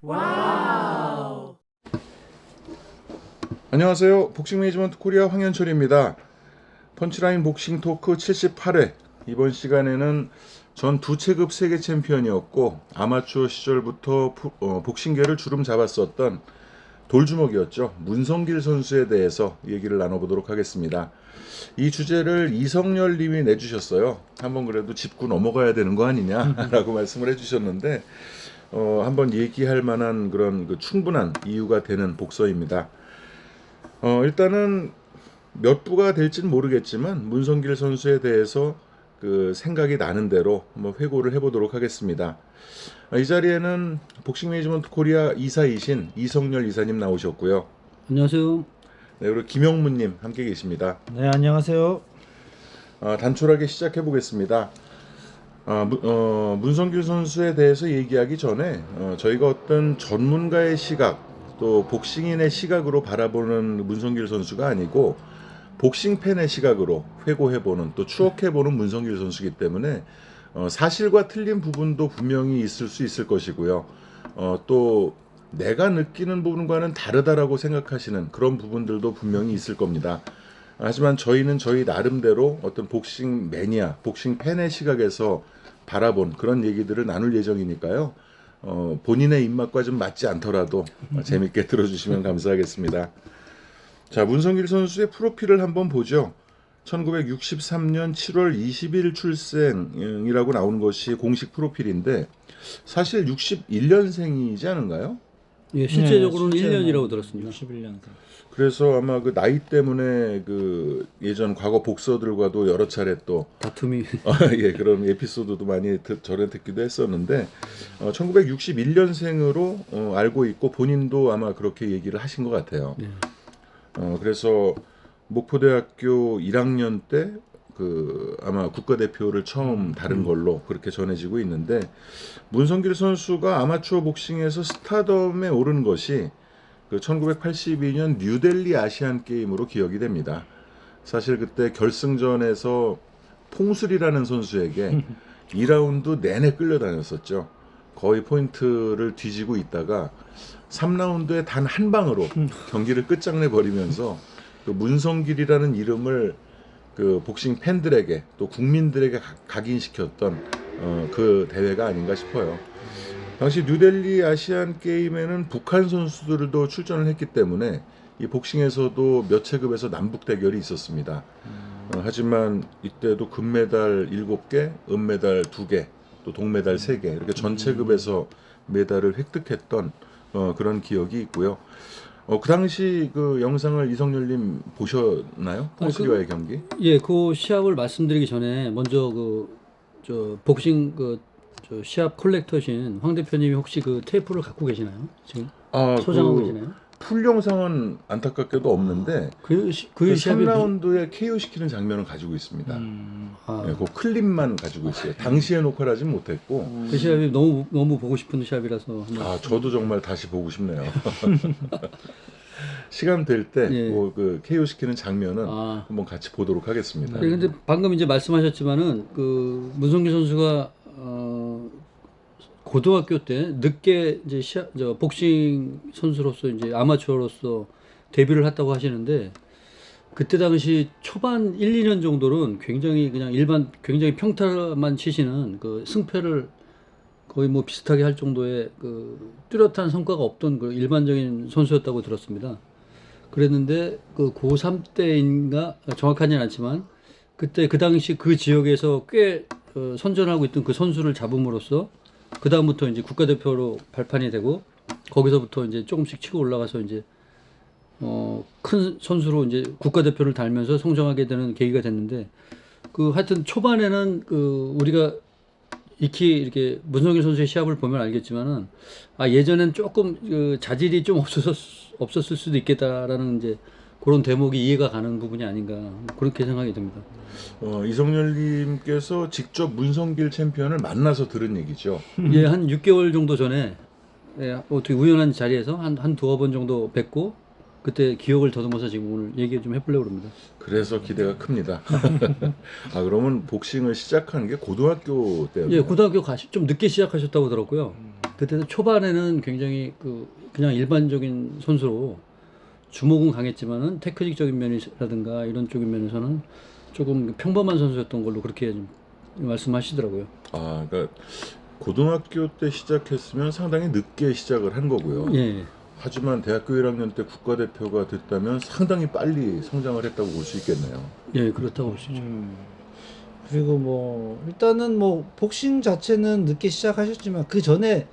와우. 안녕하세요. 복싱 매니지먼트 코리아 황현철입니다. 펀치라인 복싱 토크 78회. 이번 시간에는 전 두 체급 세계 챔피언이었고 아마추어 시절부터 복싱계를 주름 잡았었던 돌주먹이었죠. 문성길 선수에 대해서 얘기를 나눠보도록 하겠습니다. 이 주제를 이성열 님이 내주셨어요. 한번 그래도 짚고 넘어가야 되는 거 아니냐라고 말씀을 해주셨는데 한번 얘기할 만한 그런 충분한 이유가 되는 복서입니다. 일단은 몇 부가 될지는 모르겠지만 문성길 선수에 대해서 그 생각이 나는 대로 한번 회고를 해보도록 하겠습니다. 이 자리에는 복싱 매니지먼트 코리아 이사이신 이성열 이사님 나오셨고요. 안녕하세요. 네, 그리고 김영문님 함께 계십니다. 네, 안녕하세요. 단촐하게 시작해 보겠습니다. 문성길 선수에 대해서 얘기하기 전에 저희가 어떤 전문가의 시각 또 복싱인의 시각으로 바라보는 문성길 선수가 아니고 복싱 팬의 시각으로 회고해보는 또 추억해보는 문성길 선수이기 때문에 사실과 틀린 부분도 분명히 있을 수 있을 것이고요. 또 내가 느끼는 부분과는 다르다라고 생각하시는 그런 부분들도 분명히 있을 겁니다. 하지만 저희는 저희 나름대로 어떤 복싱 매니아, 복싱 팬의 시각에서 바라본 그런 얘기들을 나눌 예정이니까요. 본인의 입맛과 좀 맞지 않더라도 재밌게 들어주시면 감사하겠습니다. 자, 문성길 선수의 프로필을 한번 보죠. 1963년 7월 20일 출생이라고 나오는 것이 공식 프로필인데 사실 61년생이지 않은가요? 예, 실제적으로는 네, 1년이라고 들었습니다. 61년. 그래서 아마 그 나이 때문에 그 예전 과거 복서들과도 여러 차례 또 다툼이 예, 그런 에피소드도 많이 전해 듣기도 했었는데 1961년생으로 알고 있고 본인도 아마 그렇게 얘기를 하신 것 같아요. 네. 그래서 목포대학교 1학년 때 그 아마 국가대표를 처음 다른 걸로 그렇게 전해지고 있는데 문성길 선수가 아마추어 복싱에서 스타덤에 오른 것이 그 1982년 뉴델리 아시안 게임으로 기억이 됩니다. 사실 그때 결승전에서 퐁술이라는 선수에게 2라운드 내내 끌려다녔었죠. 거의 포인트를 뒤지고 있다가 3라운드에 단 한 방으로 경기를 끝장내 버리면서 그 문성길이라는 이름을 그 복싱 팬들에게 또 국민들에게 각인시켰던 그 대회가 아닌가 싶어요. 당시 뉴델리 아시안 게임에는 북한 선수들도 출전을 했기 때문에 이 복싱에서도 몇 체급에서 남북 대결이 있었습니다. 하지만 이때도 금메달 7개, 은메달 2개, 또 동메달 3개 이렇게 전 체급에서 메달을 획득했던 그런 기억이 있고요. 그 당시 그 영상을 이성열님 보셨나요? 퐁스리와의 경기? 예, 그 시합을 말씀드리기 전에 먼저 저 복싱 저 시합 콜렉터신 황 대표님이 혹시 그 테이프를 갖고 계시나요? 지금 소장하고 계시나요? 풀 영상은 안타깝게도 없는데 그 시합이 3라운드에 KO 시키는 장면을 가지고 있습니다. 네, 그 클립만 가지고 있어요. 당시에 녹화를 하진 못했고 그 시합이 너무 보고 싶은 시합이라서 한번. 저도 정말 다시 보고 싶네요. 시간 될 때 예. 그 KO 시키는 장면은 한번 같이 보도록 하겠습니다. 네, 근데 방금 이제 말씀하셨지만은 그 문성길 선수가 고등학교 때 늦게 이제 복싱 선수로서 이제 아마추어로서 데뷔를 했다고 하시는데 그때 당시 초반 1, 2년 정도는 굉장히 그냥 굉장히 평타만 치시는 그 승패를 거의 뭐 비슷하게 할 정도의 그 뚜렷한 성과가 없던 그 일반적인 선수였다고 들었습니다. 그랬는데 그 고3 때인가 정확하지는 않지만 그때 그 당시 그 지역에서 꽤 선전하고 있던 그 선수를 잡음으로써 그 다음부터 이제 국가대표로 발판이 되고 거기서부터 이제 조금씩 치고 올라가서 이제 큰 선수로 이제 국가대표를 달면서 성장하게 되는 계기가 됐는데 그 하여튼 초반에는 그 우리가 익히 이렇게 문성길 선수의 시합을 보면 알겠지만은 예전엔 조금 그 자질이 좀 없었을 수도 있겠다라는 이제 그런 대목이 이해가 가는 부분이 아닌가 그렇게 생각이 듭니다. 이성열님께서 직접 문성길 챔피언을 만나서 들은 얘기죠. 예, 한 6개월 정도 전에 어떻게 우연한 자리에서 한 두어 번 정도 뵙고 그때 기억을 더듬어서 지금 오늘 얘기 좀 해보려고 합니다. 그래서 기대가 큽니다. 아 그러면 복싱을 시작한 게 고등학교 때였나요? 예, 고등학교 좀 늦게 시작하셨다고 들었고요. 그때는 초반에는 굉장히 그냥 일반적인 선수로 주먹은 강했지만은 테크닉적인 면이라든가 이런 쪽인 면에서는 조금 평범한 선수였던 걸로 그렇게 좀 말씀하시더라고요. 아 그러니까 고등학교 때 시작했으면 상당히 늦게 시작을 한 거고요. 예. 하지만 대학교 1학년 때 국가대표가 됐다면 상당히 빨리 성장을 했다고 볼 수 있겠네요. 예, 그렇다고 볼 수 있죠. 그리고 뭐 일단은 뭐 복싱 자체는 늦게 시작하셨지만 그 전에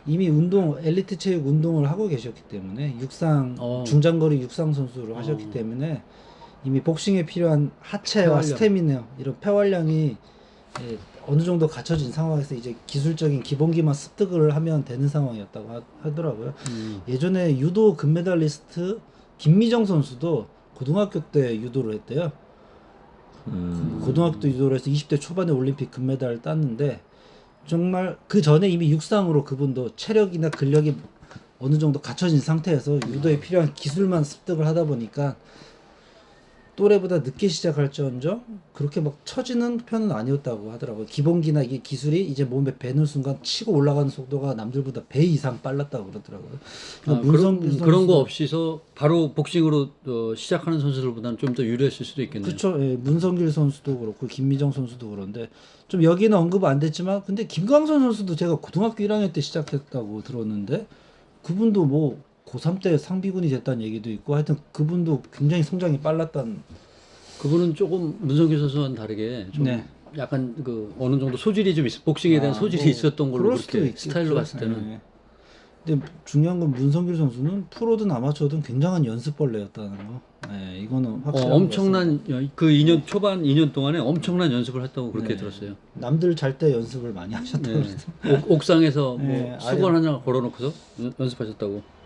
이미 엘리트 체육 운동을 하고 계셨기 때문에 중장거리 육상 선수로 하셨기 때문에 이미 복싱에 필요한 하체와 폐활량. 스태미나 이런 폐활량이 예, 어느 정도 갖춰진 상황에서 이제 기술적인 기본기만 습득을 하면 되는 상황이었다고 하더라고요. 예전에 유도 금메달리스트 김미정 선수도 고등학교 때 유도를 했대요. 고등학교 유도를 해서 20대 초반에 올림픽 금메달을 땄는데 정말 그 전에 이미 육상으로 그분도 체력이나 근력이 어느 정도 갖춰진 상태에서 유도에 필요한 기술만 습득을 하다 보니까 또래보다 늦게 시작할지언정 그렇게 막 처지는 편은 아니었다고 하더라고요. 기본기나 이게 기술이 이제 몸에 배는 순간 치고 올라가는 속도가 남들보다 배 이상 빨랐다고 그러더라고요. 그러니까 그런 거 없이서 바로 복싱으로 시작하는 선수들보다는 좀 더 유리했을 수도 있겠네요. 그렇죠. 예, 문성길 선수도 그렇고 김미정 선수도 그런데 좀 여기는 언급 안 됐지만 근데 김광선 선수도 제가 고등학교 1학년 때 시작했다고 들었는데 그분도 뭐 고3 때 상비군이 됐다는 얘기도 있고 하여튼 그분도 굉장히 성장이 빨랐다는. 그분은 조금 문성길 선수와는 다르게 좀 네. 약간 어느 정도 소질이 좀 복싱에 대한 소질이 뭐 있었던 걸로 그럴 수도 그렇게 있겠죠. 스타일로 봤을 때는. 예. 근데 중요한 건 문성길 선수는 프로든 아마추어든 굉장한 연습벌레였다는 거. 예, 이거는 확실한 엄청난 그 2년 초반 2년 동안에 엄청난 연습을 했다고 그렇게 네. 들었어요. 남들 잘 때 연습을 많이 하셨다고 네. 옥상에서 네, 뭐 수건 하나 걸어놓고서 연습하셨다고.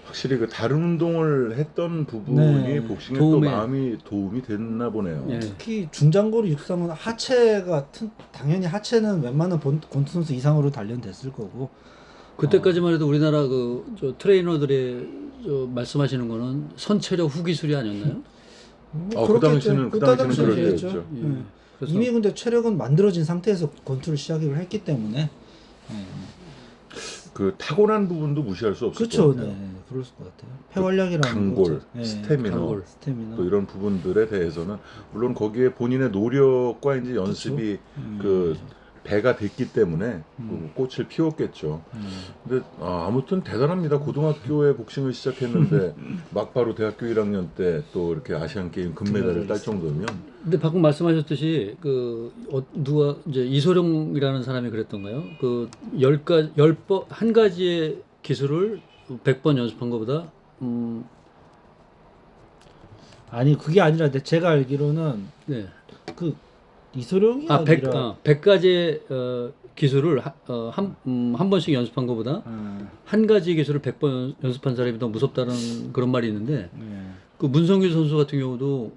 확실히 그 다른 운동을 했던 부분이 네. 복싱에 도움이 도움이 됐나 보네요. 예. 특히 중장거리 육상은 하체가 당연히 하체는 웬만한 권투 선수 이상으로 단련됐을 거고 그때까지만 해도 우리나라 저 트레이너들의 말씀하시는 거는 선체력 후기술이 아니었나요? 그 당시는 그럴 그랬죠. 때였죠. 예. 예. 그래서 이미 근데 체력은 만들어진 상태에서 권투를 시작을 했기 때문에 그 타고난 부분도 무시할 수 없을 그렇죠. 것 같아요. 네, 그럴 것 같아요. 폐활량이라는 강골, 거죠. 네, 스태미너, 스태미나. 또 이런 부분들에 대해서는 물론 거기에 본인의 노력과 이제 연습이 그 배가 됐기 때문에 그 꽃을 피웠겠죠. 근데 아무튼 대단합니다. 고등학교에 복싱을 시작했는데 막바로 대학교 1학년 때 또 이렇게 아시안 게임 금메달을 딸 정도면. 근데 방금 말씀하셨듯이 누가 이제 이소룡이라는 사람이 그랬던가요? 한 가지의 기술을 100번 연습한 것보다 아니 그게 아니라 제가 알기로는 네. 그 이소룡이 아니라 100가지의 기술을 한 번씩 연습한 것보다 한 가지 기술을 100번 연습한 사람이 더 무섭다는 그런 말이 있는데 그 문성길 선수 같은 경우도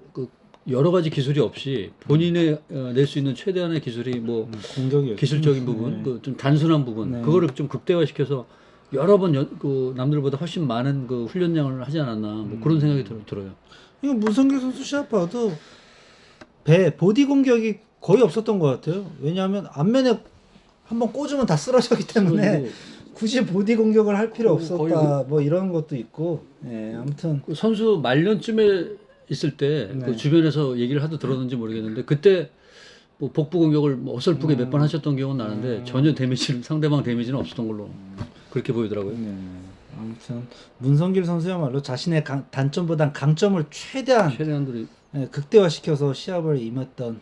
여러 가지 기술이 없이 본인의 낼 수 있는 최대한의 기술이 뭐 공격이었죠. 기술적인 부분, 좀 단순한 부분, 그거를 좀 극대화시켜서 여러 번 남들보다 훨씬 많은 훈련량을 하지 않았나 뭐 그런 생각이 들어요. 이거 문성길 선수 시합 봐도 보디 공격이 거의 없었던 것 같아요. 왜냐하면 앞면에 한번 꽂으면 다 쓰러졌기 때문에 굳이 보디 공격을 할 필요 없었다. 뭐 이런 것도 있고. 예, 아무튼 선수 말년쯤에 있을 때 주변에서 얘기를 하도 들었는지 모르겠는데 그때 뭐 복부 공격을 어설프게 몇 번 하셨던 기억은 나는데 전혀 상대방 데미지는 없었던 걸로 그렇게 보이더라고요. 아무튼 문성길 선수야말로 자신의 단점보단 강점을 최대한들이 극대화시켜서 시합을 임했던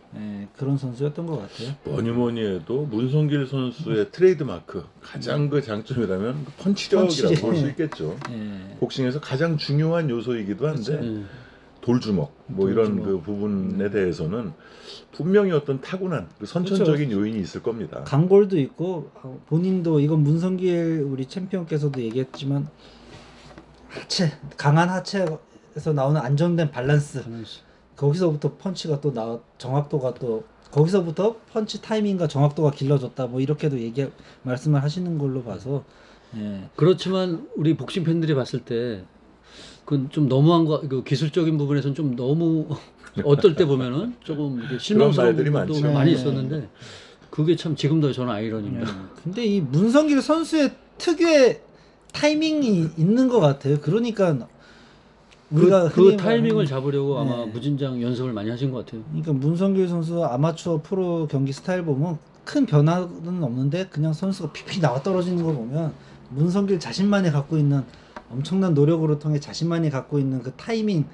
그런 선수였던 것 같아요. 뭐니 해도 문성길 선수의 트레이드 마크 가장 그 장점이라면 펀치력이라고 볼 수 있겠죠. 복싱에서 가장 중요한 요소이기도 한데 돌주먹 뭐 이런 그 부분에 대해서는 분명히 어떤 타고난 선천적인 요인이 있을 겁니다. 강골도 있고 본인도 이건 문성길 우리 챔피언께서도 얘기했지만 강한 하체에서 나오는 안정된 밸런스. 거기서부터 펀치가 또 정확도가 또 거기서부터 펀치 타이밍과 정확도가 길러졌다 뭐 이렇게도 말씀을 하시는 걸로 봐서 그렇지만 우리 복싱 팬들이 봤을 때 그건 좀 너무한 거, 그 기술적인 부분에서는 좀 너무 어떨 때 보면은 조금 이렇게 실망스러운 말들이 부분도 많죠. 많이 네. 있었는데 그게 참 지금도 저는 아이러니입니다. 근데 이 문성길 선수의 특유의 타이밍이 있는 것 같아요. 그러니까 우리가 그 흔히 타이밍을 말하는- 잡으려고 아마 네. 무진장 연습을 많이 하신 것 같아요. 그러니까 문성길 선수 아마추어 프로 경기 스타일 보면 큰 변화는 없는데 그냥 선수가 픽픽 나와 떨어지는 거 보면 문성길 자신만이 갖고 있는 엄청난 노력으로 통해 자신만이 갖고 있는 그 타이밍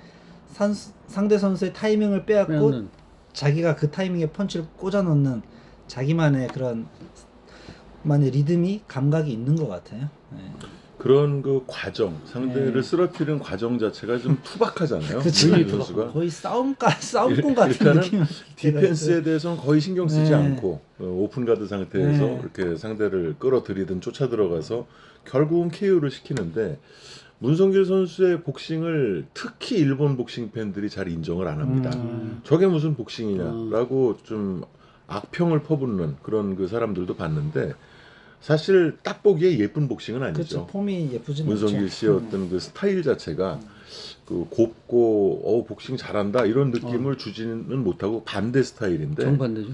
상대 선수의 타이밍을 빼앗고 빼앗는. 자기가 그 타이밍에 펀치를 꽂아 넣는 자기만의 그런 만의 리듬이 감각이 있는 것 같아요. 네. 그런 그 과정, 상대를 네. 쓰러뜨리는 과정 자체가 좀 투박하잖아요. 그쵸. 문성길 선수가 거의 싸움꾼 같은 일단은 느낌. 디펜스에 대해서는 거의 신경 쓰지 네. 않고 오픈 가드 상태에서 네. 이렇게 상대를 끌어들이든 쫓아 들어가서 결국은 KO를 시키는데 문성길 선수의 복싱을 특히 일본 복싱 팬들이 잘 인정을 안 합니다. 저게 무슨 복싱이냐라고 좀 악평을 퍼붓는 그런 그 사람들도 봤는데 사실 딱 보기에 예쁜 복싱은 아니죠. 그렇죠. 폼이 예쁘진 문성길 않죠. 씨의 어떤 그 스타일 자체가 그 곱고 복싱 잘한다 이런 느낌을 주지는 못하고 반대 스타일인데 정반대죠.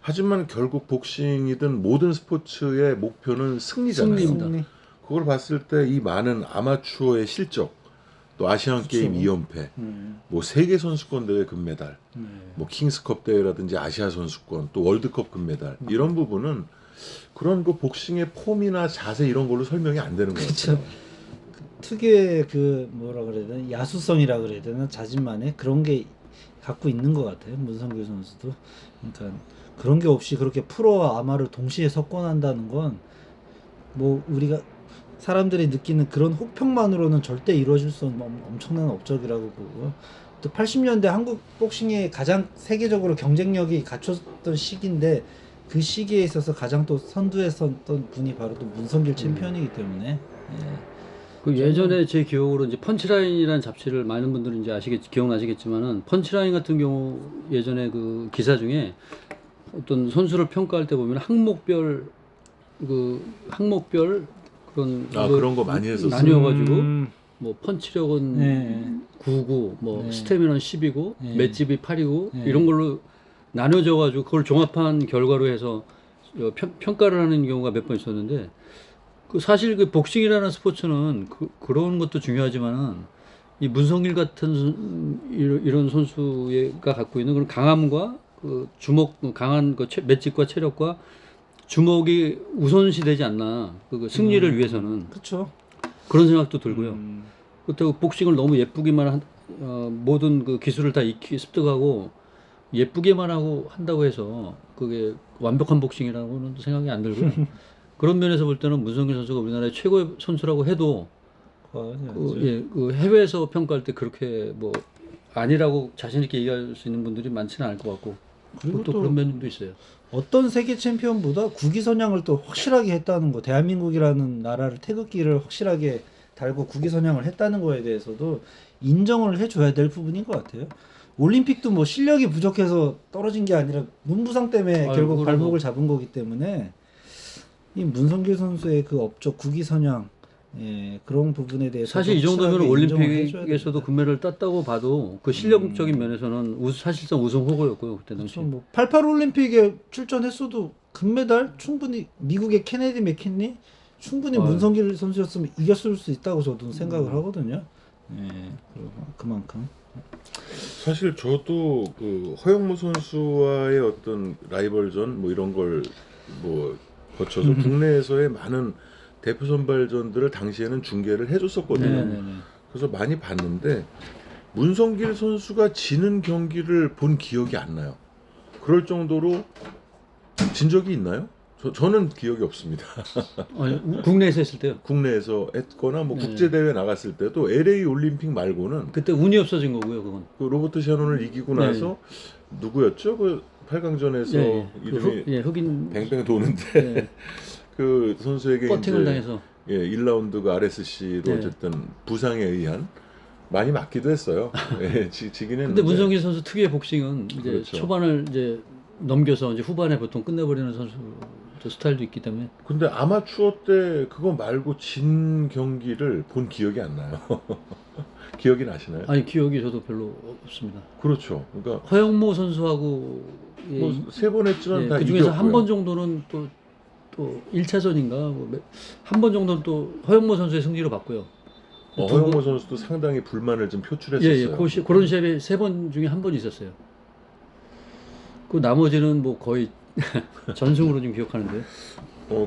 하지만 결국 복싱이든 모든 스포츠의 목표는 승리잖아요. 승리입니다. 승리. 그걸 봤을 때 이 많은 아마추어의 실적 또 아시안 그쵸. 게임 2연패 뭐 세계 선수권 대회 금메달 네. 뭐 킹스컵 대회라든지 아시아 선수권 또 월드컵 금메달 이런 부분은 그런 그 복싱의 폼이나 자세 이런 걸로 설명이 안 되는 것 그쵸. 같아요. 특유의 그 뭐라 그래야 되나 야수성이라 그래야 되나 자신만의 그런 게 갖고 있는 것 같아요. 문성길 선수도. 그러니까 그런 게 없이 그렇게 프로와 아마를 동시에 석권한다는 건 뭐 우리가 사람들이 느끼는 그런 혹평만으로는 절대 이루어질 수 없는 엄청난 업적이라고 보고요. 또 80년대 한국 복싱이 가장 세계적으로 경쟁력이 갖췄던 시기인데 그 시기에 있어서 가장 또 선두에 섰던 분이 바로 또 문성길 챔피언이기 때문에 예. 그 예전에 제 기억으로 이제 펀치라인이라는 잡지를 많은 분들은 이제 기억나시겠지만은 펀치라인 같은 경우 예전에 그 기사 중에 어떤 선수를 평가할 때 보면 항목별 그런 그런 거 많이 했었어요. 나뉘어가지고 뭐 펀치력은 네. 9고 뭐 네. 스태미너는 10이고 네. 맷집이 8이고 네. 이런 걸로 나눠져가지고 그걸 종합한 결과로 해서 평가를 하는 경우가 몇 번 있었는데 그 사실 그 복싱이라는 스포츠는 그런 것도 중요하지만은 이 문성길 같은 이런 선수가 갖고 있는 그런 강함과 그 강한 그 맷집과 체력과 주먹이 우선시되지 않나 그 승리를 위해서는 그렇죠. 그런 생각도 들고요. 그렇다고 복싱을 너무 예쁘기만 모든 그 기술을 다 익히 습득하고 예쁘게만 하고 한다고 해서 그게 완벽한 복싱이라고는 생각이 안 들고요. 그런 면에서 볼 때는 문성길 선수가 우리나라의 최고의 선수라고 해도 그 해외에서 평가할 때 그렇게 뭐 아니라고 자신 있게 얘기할 수 있는 분들이 많지는 않을 것 같고 그리고 또 또 그런 면도 있어요. 어떤 세계 챔피언보다 국위 선양을 또 확실하게 했다는 거, 대한민국이라는 나라를 태극기를 확실하게 달고 국위 선양을 했다는 거에 대해서도 인정을 해줘야 될 부분인 것 같아요. 올림픽도 뭐 실력이 부족해서 떨어진 게 아니라 눈부상 때문에 결국 발목을 잡은 거기 때문에 이 문성길 선수의 그 업적 국위 선양 그런 부분에 대해서 사실 이 정도면 올림픽에서도 금메달을 땄다고 봐도 그 실력적인 면에서는 사실상 우승 후보였고요 그때 당시. 그렇죠. 뭐 88 올림픽에 출전했어도 금메달 충분히 미국의 케네디 맥킨리 충분히 문성길 선수였으면 이겼을 수 있다고 저도 생각을 하거든요. 그만큼. 사실 저도 그 허영무 선수와의 어떤 라이벌전 뭐 이런 걸 뭐 거쳐서 국내에서의 많은 대표 선발전들을 당시에는 중계를 해줬었거든요. 그래서 많이 봤는데 문성길 선수가 지는 경기를 본 기억이 안 나요. 그럴 정도로 진 적이 있나요? 저는 기억이 없습니다. 국내에서 했을 때요? 국내에서 했거나 뭐 국제 대회 나갔을 때도 LA 올림픽 말고는 그때 운이 없어진 거고요, 그건. 그 로버트 샤논을 이기고 나서 누구였죠? 그 8강전에서 이름이 흑인 뱅뱅 도는데 그 선수에게 버팅을 당해서 1라운드가 RSC로 어쨌든 부상에 의한 많이 맞기도 했어요. 지긴 했는데. 근데 문성길 선수 특유의 복싱은 이제 그렇죠. 초반을 이제 넘겨서 이제 후반에 보통 끝내버리는 선수 스타일도 있기 때문에. 근데 아마추어 때 그거 말고 진 경기를 본 기억이 안 나요. 기억이 나시나요? 아니 기억이 저도 별로 없습니다. 그렇죠. 그러니까 허영모 선수하고 예, 뭐 세 번 했지만 다 그 중에서 한 이겼고요. 번 정도는 또 1차전인가 한 번 정도는 또 허영모 선수의 승리로 봤고요. 허영모 선수도 상당히 불만을 좀 표출했었어요. 예, 그런 시합에 3번 중에 한 번 있었어요. 그 나머지는 뭐 거의 전승으로 좀 기억하는데.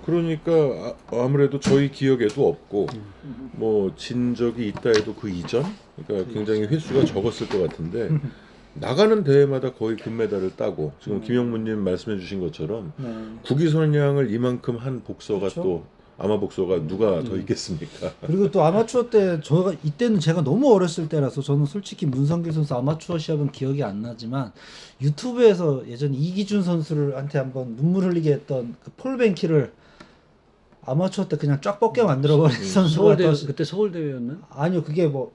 그러니까 아무래도 저희 기억에도 없고 뭐 진 적이 있다 해도 그 이전, 그러니까 굉장히 횟수가 적었을 것 같은데 나가는 대회마다 거의 금메달을 따고 지금 김영문님 말씀해주신 것처럼 네. 국위선양을 이만큼 한 복서가 그렇죠. 또 아마 복서가 누가 더 있겠습니까? 그리고 또 아마추어 때 저가 이때는 제가 너무 어렸을 때라서 저는 솔직히 문성길 선수 아마추어 시합은 기억이 안 나지만 유튜브에서 예전 이기준 선수한테 한번 눈물 흘리게 했던 그 폴뱅키를 아마추어 때 그냥 쫙 뻗게 만들어버린 선수가 또 그때 서울 대회였나? 아니요 그게 뭐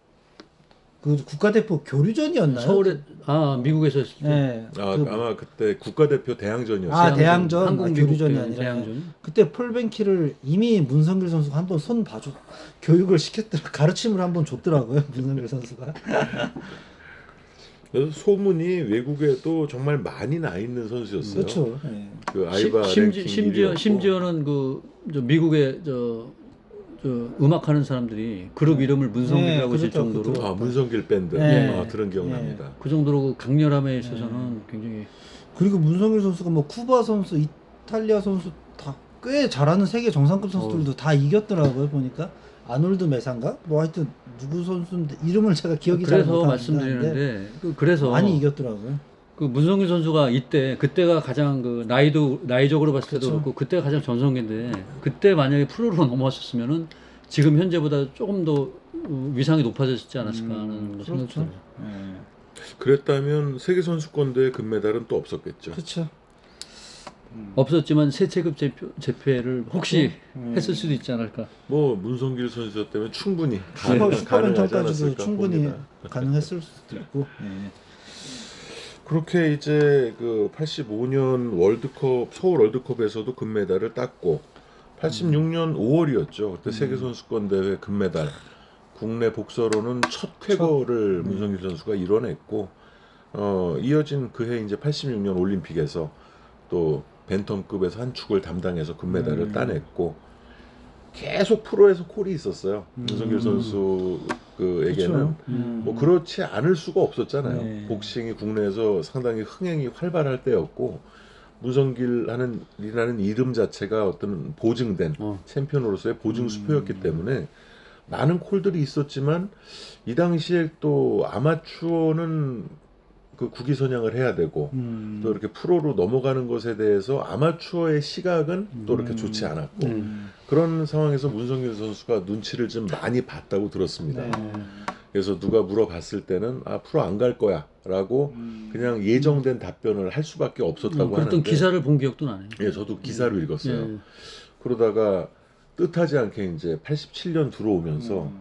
그 국가대표 교류전이었나요? 서울에 미국에서 했을 때. 네. 아마 그때 국가대표 대항전이었어요. 대항전, 한국 교류전이 미국 아니라 대항전. 그때 폴뱅키를 이미 문성길 선수가 한번 손 봐줘 교육을 시켰더라 가르침을 한번 줬더라고요 문성길 선수가. 그래서 소문이 외국에도 정말 많이 나 있는 선수였어요. 그렇죠. 네. 그 아이바 랭킹 1위였고. 심지어는 저 미국의 음악하는 사람들이 그룹 이름을 문성길이라고 네, 질 그렇죠, 정도로 그렇죠. 문성길 밴드 네. 들은 기억납니다. 그 정도로 그 강렬함에 있어서는 굉장히 그리고 문성길 선수가 뭐 쿠바 선수, 이탈리아 선수 다 꽤 잘하는 세계 정상급 선수들도 다 이겼더라고요 보니까. 아놀드 메산가? 뭐 하여튼 누구 선수인데 이름을 제가 기억이 잘 그래서 못하는데 말씀드리는데 그래서 많이 이겼더라고요. 그 문성길 선수가 그때가 가장 그 나이적으로 봤을 때도 그쵸. 그렇고 그때가 가장 전성기인데 그때 만약에 프로로 넘어왔었으면은 지금 현재보다 조금 더 위상이 높아졌지 않았을까 하는 생각이 그렇죠. 들어요. 그랬다면 세계 선수권대회 금메달은 또 없었겠죠. 그렇죠. 없었지만 세 체급 제패를 혹시 했을 수도 있지 않을까. 뭐 문성길 선수였다면 충분히 슈퍼 가능하지 벤턴까지도 않았을까 충분히 봅니다. 가능했을 수도 있고. 그렇게 이제 그 85년 월드컵 서울 월드컵에서도 금메달을 땄고 86년 5월이었죠. 그때 세계 선수권 대회 금메달 국내 복서로는 첫 쾌거를 문성길 선수가 이뤄냈고 이어진 그해 이제 86년 올림픽에서 또 벤텀급에서 한 축을 담당해서 금메달을 따냈고 계속 프로에서 콜이 있었어요. 문성길 선수에게는 뭐 그렇지 않을 수가 없었잖아요. 네. 복싱이 국내에서 상당히 흥행이 활발할 때였고 문성길이라는 이름 자체가 어떤 보증된 챔피언으로서의 보증 수표였기 때문에 많은 콜들이 있었지만 이 당시에 또 아마추어는 그 국위선양을 해야 되고 또 이렇게 프로로 넘어가는 것에 대해서 아마추어의 시각은 또 이렇게 좋지 않았고 그런 상황에서 문성길 선수가 눈치를 좀 많이 봤다고 들었습니다. 그래서 누가 물어봤을 때는 프로 안 갈 거야 라고 그냥 예정된 답변을 할 수밖에 없었다고 그랬던 하는데 기사를 본 기억도 나네요. 예, 저도 기사를 읽었어요. 예. 그러다가 뜻하지 않게 이제 87년 들어오면서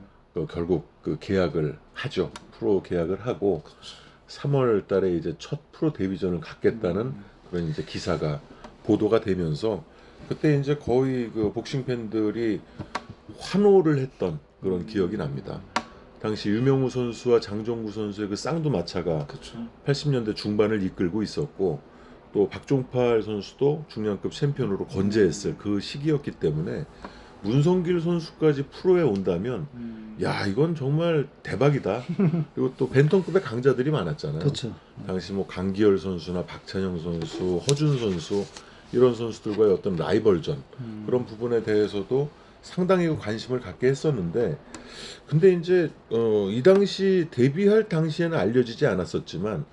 결국 그 계약을 하죠. 프로 계약을 하고 3월 달에 이제 첫 프로 데뷔전을 갖겠다는 그런 이제 기사가 보도가 되면서 그때 이제 거의 그 복싱 팬들이 환호를 했던 그런 기억이 납니다. 당시 유명우 선수와 장종구 선수의 그 쌍두마차가 80년대 중반을 이끌고 있었고 또 박종팔 선수도 중량급 챔피언으로 건재했을 그 시기였기 때문에 문성길 선수까지 프로에 온다면 야 이건 정말 대박이다. 그리고 또 벤턴급의 강자들이 많았잖아요. 그렇죠. 당시 뭐 강기열 선수나 박찬영 선수, 허준 선수 이런 선수들과의 어떤 라이벌전 그런 부분에 대해서도 상당히 관심을 갖게 했었는데 근데 이제 이 당시 데뷔할 당시에는 알려지지 않았었지만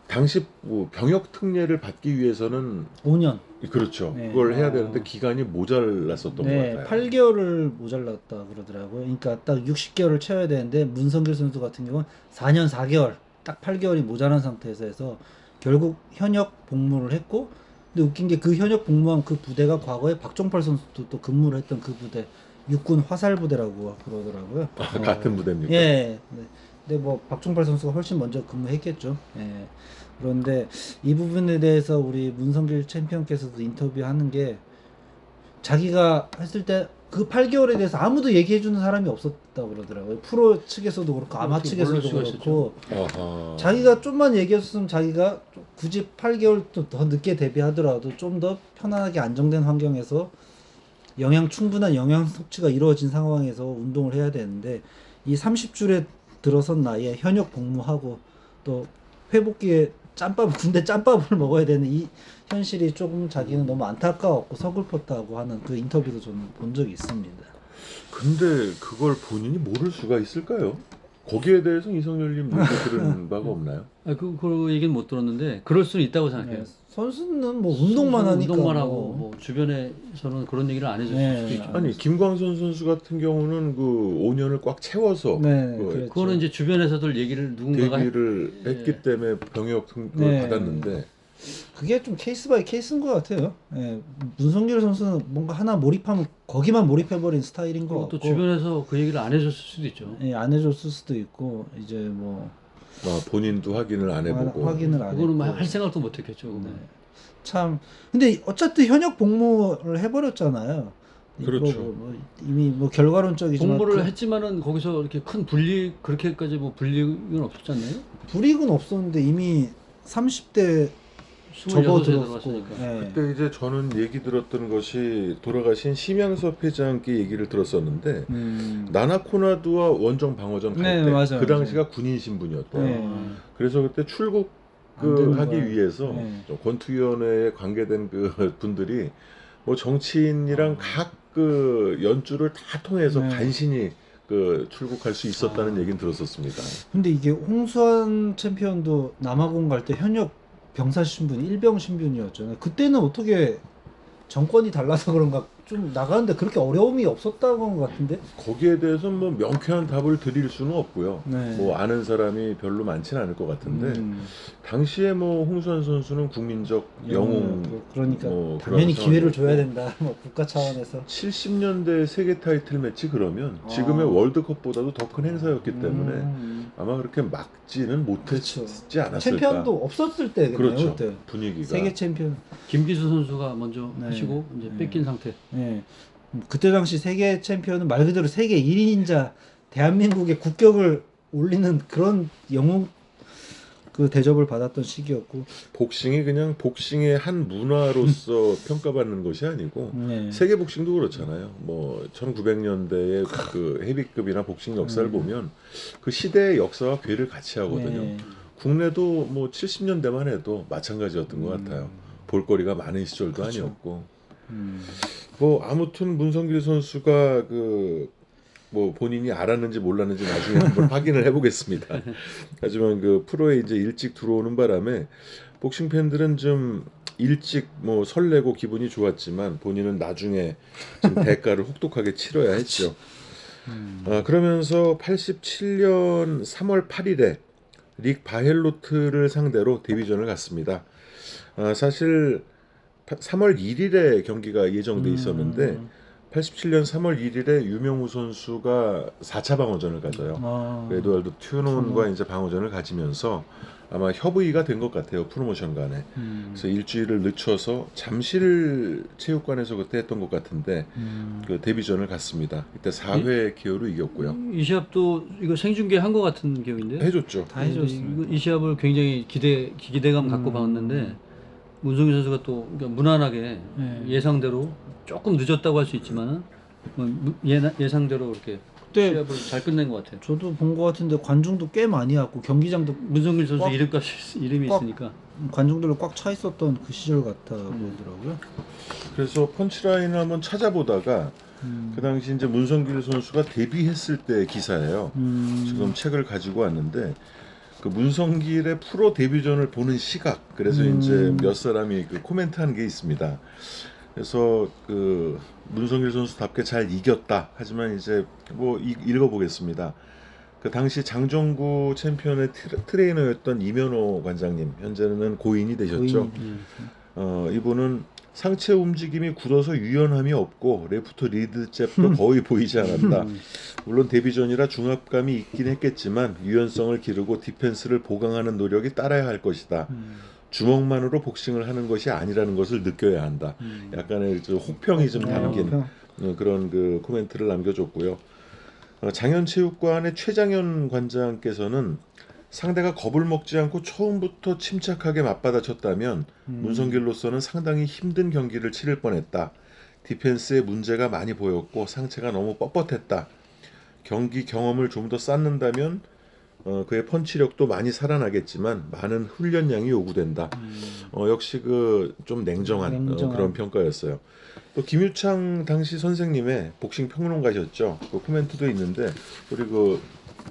당시 뭐 병역 특례를 받기 위해서는 5년. 그렇죠. 네. 그걸 해야 되는데 기간이 모자랐었던 것 네, 같아요. 8개월을 모자랐다 그러더라고요. 그러니까 딱 60개월을 채워야 되는데 문성길 선수 같은 경우는 4년 4개월, 딱 8개월이 모자란 상태에서 해서 결국 현역 복무를 했고 근데 웃긴 게 그 현역 복무한 그 부대가 과거에 박종팔 선수도 또 근무를 했던 그 부대 육군 화살부대라고 그러더라고요. 같은 부대입니까? 예. 네. 근데 뭐 박종팔 선수가 훨씬 먼저 근무했겠죠. 예. 그런데 이 부분에 대해서 우리 문성길 챔피언께서도 인터뷰하는 게 자기가 했을 때 그 8개월에 대해서 아무도 얘기해주는 사람이 없었다고 그러더라고요. 프로 측에서도 그렇고 아마 어떻게 모를 측에서도 수가 그렇고 아하. 자기가 좀만 얘기했으면 자기가 굳이 8개월 더 늦게 데뷔하더라도 좀 더 편안하게 안정된 환경에서 충분한 영양 섭취가 이루어진 상황에서 운동을 해야 되는데 이 30줄에 들어선 나이에 현역 복무하고 또 회복기에 군대 짬밥을 먹어야 되는 이 현실이 조금 자기는 너무 안타까웠고 서글펐다고 하는 그 인터뷰도 저는 본 적이 있습니다. 근데 그걸 본인이 모를 수가 있을까요? 거기에 대해서 이성열님 얘기 들은 바가 없나요? 그 얘기는 못 들었는데 그럴 수는 있다고 생각해요. 네, 선수는 뭐 운동만 선수는 하니까 운동만 하고 뭐 주변에서는 그런 얘기를 안 해줄 네. 수도 있죠. 아니 김광선 선수 같은 경우는 그 5년을 꽉 채워서 네, 그 그랬죠. 그거는 이제 주변에서들 얘기를 누군가가 데뷔를 예. 했기 때문에 병역 등급을 네. 받았는데 그게 좀 케이스 바이 케이스인 것 같아요. 예, 문성길 선수는 뭔가 하나 몰입하면 거기만 몰입해버린 스타일인 것 그리고 같고 또 주변에서 그 얘기를 안 해줬을 수도 있죠. 예, 안 해줬을 수도 있고 이제 뭐 본인도 확인을 안 해보고 확인을 안 그거는 했고 할 생각도 못 했겠죠. 그거는. 참 근데 어쨌든 현역 복무를 해버렸잖아요. 그렇죠. 이미 뭐 결과론적이지만 복무를 그 했지만은 거기서 이렇게 큰 그렇게까지 뭐 불이익은 없었지 않나요? 불이익은 없었는데 이미 30대 26에 접어들었고 들어갔으니까. 예. 그때 이제 저는 얘기 들었던 것이 돌아가신 심양섭 회장께 얘기를 들었었는데 나나코나두와 원정 방어전 갈 네, 때 맞아요, 그 당시가 군인 신분이었대요. 네. 그래서 그때 출국 안 되는 하기 거야. 위해서 네. 권투위원회에 관계된 그 분들이 뭐 정치인이랑 각 그 연주를 다 통해서 네. 간신히 그 출국할 수 있었다는 얘기는 들었었습니다. 근데 이게 홍수환 챔피언도 남아공 갈 때 현역 병사 신분이 일병 신분이었잖아요. 그때는 어떻게 정권이 달라서 그런가 좀 나가는데 그렇게 어려움이 없었다고 한 것 같은데. 거기에 대해서 뭐 명쾌한 답을 드릴 수는 없고요. 네. 뭐 아는 사람이 별로 많지는 않을 것 같은데 음. 당시에 뭐 홍수환 선수는 국민적 영웅 그러니까 뭐 당연히 그런 기회를 상황이었고 줘야 된다. 뭐 국가 차원에서. 70년대 세계 타이틀 매치 그러면 지금의 월드컵보다도 더 큰 행사였기 때문에 아마 그렇게 막지는 못했지 그렇죠. 않았을까. 챔피언도 없었을 때겠네요. 그렇죠. 그때. 분위기가 세계 챔피언. 김기수 선수가 먼저 네. 하시고 이제 뺏긴 상태. 예. 그때 당시 세계 챔피언은 말 그대로 세계 1인이자 대한민국의 국격을 올리는 그런 영웅 그 대접을 받았던 시기였고. 복싱이 그냥 복싱의 한 문화로서 평가받는 것이 아니고 네. 세계 복싱도 그렇잖아요. 뭐 1900년대의 그 헤비급이나 복싱 역사를 보면 그 시대의 역사와 괴를 같이 하거든요. 네. 국내도 뭐 70년대만 해도 마찬가지였던 것 같아요. 볼거리가 많은 시절도 그렇죠. 아니었고. 뭐 아무튼 문성길 선수가 그 뭐 본인이 알았는지 몰랐는지 나중에 한번 확인을 해보겠습니다. 하지만 그 프로에 이제 일찍 들어오는 바람에 복싱 팬들은 좀 일찍 뭐 설레고 기분이 좋았지만 본인은 나중에 좀 대가를 혹독하게 치러야 했죠. 그러면서 87년 3월 8일에 릭 바헬로트를 상대로 데뷔전을 갔습니다. 사실 3월 1일에 경기가 예정돼 있었는데 87년 3월 1일에 유명우 선수가 4차 방어전을 가져요. 에드와르드 튜논과 이제 방어전을 가지면서 아마 협의가 된 것 같아요. 프로모션 간에. 그래서 일주일을 늦춰서 잠실 체육관에서 그때 했던 것 같은데 그 데뷔전을 갔습니다. 그때 4회 KO로 이겼고요. 이 시합도 이거 생중계 한 것 같은 기억인데. 해줬죠. 다 해줬습니다. 이 시합을 굉장히 기대감 갖고 봤는데 문성규 선수가 또 그러니까 무난하게 네. 예상대로 조금 늦었다고 할 수 있지만은 예상대로 이렇게 그때 시합을 잘 끝낸 것 같아요. 저도 본 것 같은데 관중도 꽤 많이 왔고 경기장도 문성길 선수 꽉- 이름이 꽉- 있으니까. 관중들로 꽉 차 있었던 그 시절 같아 보이더라고요. 그래서 펀치라인을 한번 찾아보다가 그 당시 이제 문성길 선수가 데뷔했을 때 기사예요. 지금 책을 가지고 왔는데 그 문성길의 프로 데뷔전을 보는 시각, 그래서 이제 몇 사람이 그 코멘트한 게 있습니다. 그래서 그 문성길 선수답게 잘 이겼다. 하지만 이제 뭐 읽어보겠습니다. 그 당시 장정구 챔피언의 트레이너였던 이면호 관장님, 현재는 고인이 되셨죠. 이분은 상체 움직임이 굳어서 유연함이 없고 레프트 리드 잽도 거의 보이지 않았다. 물론 데뷔전이라 중압감이 있긴 했겠지만 유연성을 기르고 디펜스를 보강하는 노력이 따라야 할 것이다. 주먹만으로 복싱을 하는 것이 아니라는 것을 느껴야 한다. 약간의 혹평이 좀 담긴 그런 그 코멘트를 남겨줬고요. 장현체육관의 최장현 관장께서는 상대가 겁을 먹지 않고 처음부터 침착하게 맞받아쳤다면 문성길로서는 상당히 힘든 경기를 치를 뻔했다. 디펜스에 문제가 많이 보였고 상체가 너무 뻣뻣했다. 경기 경험을 좀 더 쌓는다면 그의 펀치력도 많이 살아나겠지만 많은 훈련량이 요구된다. 역시 그 좀 냉정한 그런 평가였어요. 또 김유창 당시 선생님의 복싱 평론가셨죠. 그 코멘트도 있는데 우리 그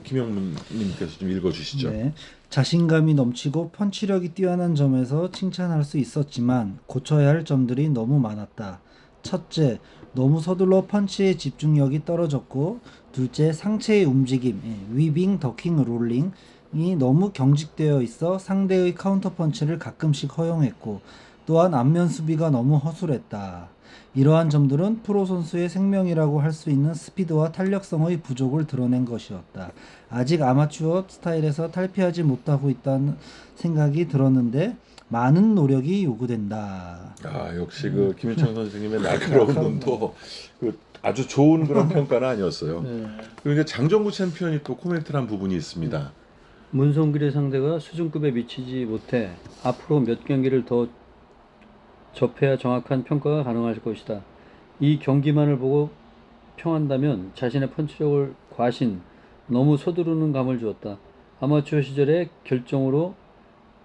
김영문님께서 좀 읽어주시죠. 네. 자신감이 넘치고 펀치력이 뛰어난 점에서 칭찬할 수 있었지만 고쳐야 할 점들이 너무 많았다. 첫째, 너무 서둘러 펀치의 집중력이 떨어졌고, 둘째, 상체의 움직임, 위빙, 더킹, 롤링이 너무 경직되어 있어 상대의 카운터 펀치를 가끔씩 허용했고, 또한 안면 수비가 너무 허술했다. 이러한 점들은 프로 선수의 생명이라고 할 수 있는 스피드와 탄력성의 부족을 드러낸 것이었다. 아직 아마추어 스타일에서 탈피하지 못하고 있다는 생각이 들었는데 많은 노력이 요구된다. 역시 그 김유창 선생님의 날카로운 눈도 그 아주 좋은 그런 평가는 아니었어요. 그리고 이제 장정구 챔피언이 또 코멘트를 한 부분이 있습니다. 문성길의 상대가 수준급에 미치지 못해 앞으로 몇 경기를 더 접해야 정확한 평가가 가능할 것이다. 이 경기만을 보고 평한다면 자신의 펀치력을 과신, 너무 서두르는 감을 주었다. 아마추어 시절의 결정으로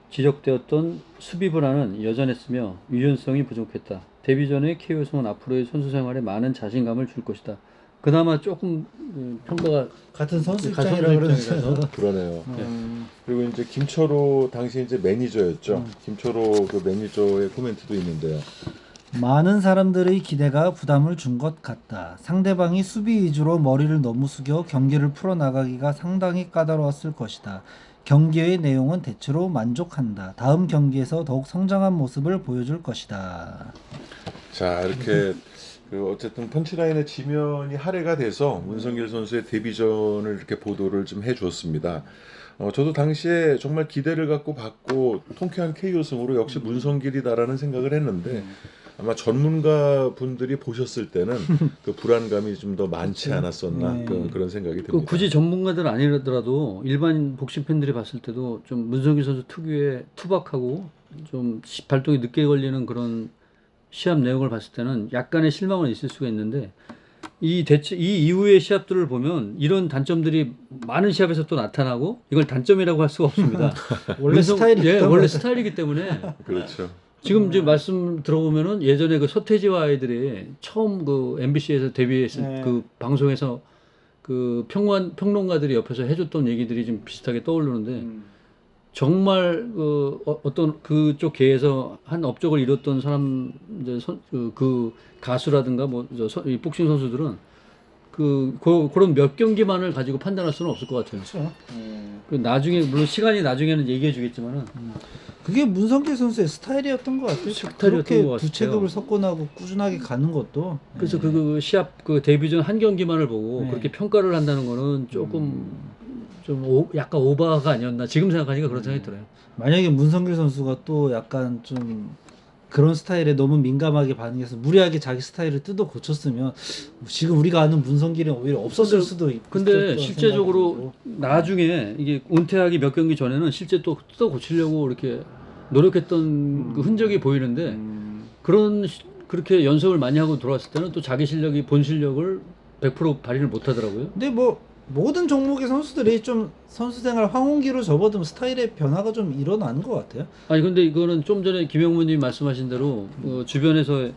지적되었던 수비 불안은 여전했으며 유연성이 부족했다. 데뷔 전의 KO 승은 앞으로의 선수 생활에 많은 자신감을 줄 것이다. 그나마 조금 평가가 같은 선수 같은 입장이라 선수 그러면서 입장이라서. 그러네요. 그리고 이제 김철호 당시 이제 매니저였죠. 김철호 그 매니저의 코멘트도 있는데요. 많은 사람들의 기대가 부담을 준 것 같다. 상대방이 수비 위주로 머리를 너무 숙여 경기를 풀어나가기가 상당히 까다로웠을 것이다. 경기의 내용은 대체로 만족한다. 다음 경기에서 더욱 성장한 모습을 보여줄 것이다. 자, 이렇게 그 어쨌든 펀치라인의 지면이 할애가 돼서 문성길 선수의 데뷔전을 이렇게 보도를 좀 해줬습니다. 저도 당시에 정말 기대를 갖고 봤고 통쾌한 KO 승으로 역시 문성길이다라는 생각을 했는데 아마 전문가 분들이 보셨을 때는 그 불안감이 좀 더 많지 않았었나 그런 생각이 듭니다. 굳이 전문가들 아니더라도 일반 복싱 팬들이 봤을 때도 좀 문성길 선수 특유의 투박하고 좀 발동이 늦게 걸리는 그런 시합 내용을 봤을 때는 약간의 실망은 있을 수가 있는데 이 이후의 시합들을 보면 이런 단점들이 많은 시합에서 또 나타나고 이걸 단점이라고 할 수가 없습니다. 원래 스타일이기 때문에 그렇죠. 지금 이제 말씀 들어보면은 예전에 그 서태지와 아이들이 처음 그 MBC에서 데뷔했을 그 방송에서 그 평론가들이 옆에서 해줬던 얘기들이 좀 비슷하게 떠오르는데 정말 그 어떤 그쪽 계에서 한 업적을 이뤘던 사람 이제 그 가수라든가 이 복싱 선수들은 그런 몇 경기만을 가지고 판단할 수는 없을 것 같아요. 그렇죠. 그 나중에 물론 시간이 나중에는 얘기해주겠지만은 그게 문성길 선수의 스타일이었던 것 같아요. 스타일이었던 그렇게 것 같아요. 두 체급을 섞어나고 꾸준하게 가는 것도. 그래서 그 시합 그 데뷔전 한 경기만을 보고 네. 그렇게 평가를 한다는 거는 조금 좀 약간 오버가 아니었나 지금 생각하니까 그런 생각이 들어요. 만약에 문성길 선수가 또 약간 좀 그런 스타일에 너무 민감하게 반응해서 무리하게 자기 스타일을 뜯어 고쳤으면 지금 우리가 아는 문성길은 오히려 없었을 수도 있고. 근데 실제적으로 나중에 이게 은퇴하기 몇 경기 전에는 실제 또 뜯어 고치려고 이렇게 노력했던 그 흔적이 보이는데 그렇게 연습을 많이 하고 돌아왔을 때는 또 자기 실력이 본 실력을 100% 발휘를 못 하더라고요. 근데 뭐 모든 종목의 선수들이 좀 선수 생활 황혼기로 접어든 스타일의 변화가 좀 일어나는 것 같아요. 아니 근데 이거는 좀 전에 김영문님 말씀하신 대로 주변에서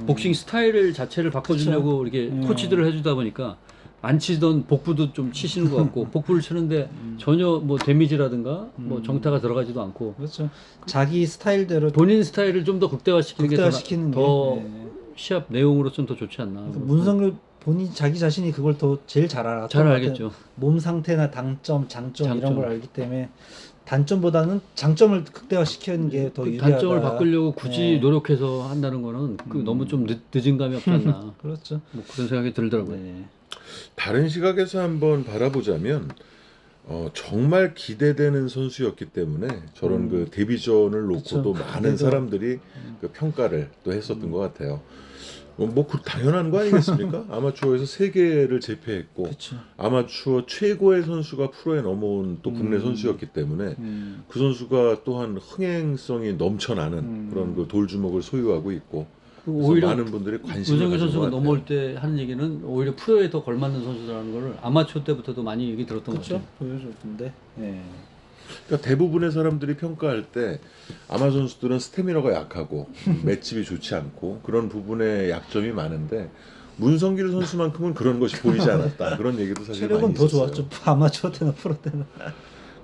복싱 스타일 자체를 바꿔주려고 이렇게 코치들을 해주다 보니까 안 치던 복부도 좀 치시는 것 같고 복부를 치는데 전혀 뭐 데미지라든가 뭐 정타가 들어가지도 않고 그렇죠. 자기 스타일대로 본인 스타일을 좀 더 극대화시키는 극대화시키는 게 더 게, 시합 내용으로서는 더 좋지 않나. 문성길 본인 자기 자신이 그걸 더 제일 잘 알아. 잘 알겠죠. 몸 상태나 장점 이런 걸 알기 때문에 단점보다는 장점을 극대화시키는 게 더 유리하다. 단점을 바꾸려고 굳이 노력해서 한다는 거는 너무 좀 늦은 감이 없지 않나. 그렇죠. 뭐 그런 생각이 들더라고요. 네. 다른 시각에서 한번 바라보자면 정말 기대되는 선수였기 때문에 저런 그 데뷔전을 놓고도 그쵸. 많은 사람들이 그 평가를 또 했었던 것 같아요. 당연한 거 아니겠습니까? 아마추어에서 세계를 제패했고 그렇죠. 아마추어 최고의 선수가 프로에 넘어온 또 국내 선수였기 때문에 그 선수가 또한 흥행성이 넘쳐나는 그런 그 돌주먹을 소유하고 있고 그래서 오히려 많은 분들이 관심을 문성기 가진 선수가 것 같아요. 넘어올 때 하는 얘기는 오히려 프로에 더 걸맞는 선수라는 걸 아마추어 때부터도 많이 얘기 들었던 것 그렇죠. 같아요. 보여줬던데. 예. 그러니까 대부분의 사람들이 평가할 때 아마 선수들은 스태미너가 약하고 맷집이 좋지 않고 그런 부분에 약점이 많은데 문성길 선수만큼은 그런 것이 보이지 않았다. 그런 얘기도 사실 체력은 많이 더 있었어요. 좋았죠. 아마추어 때나 프로 때는.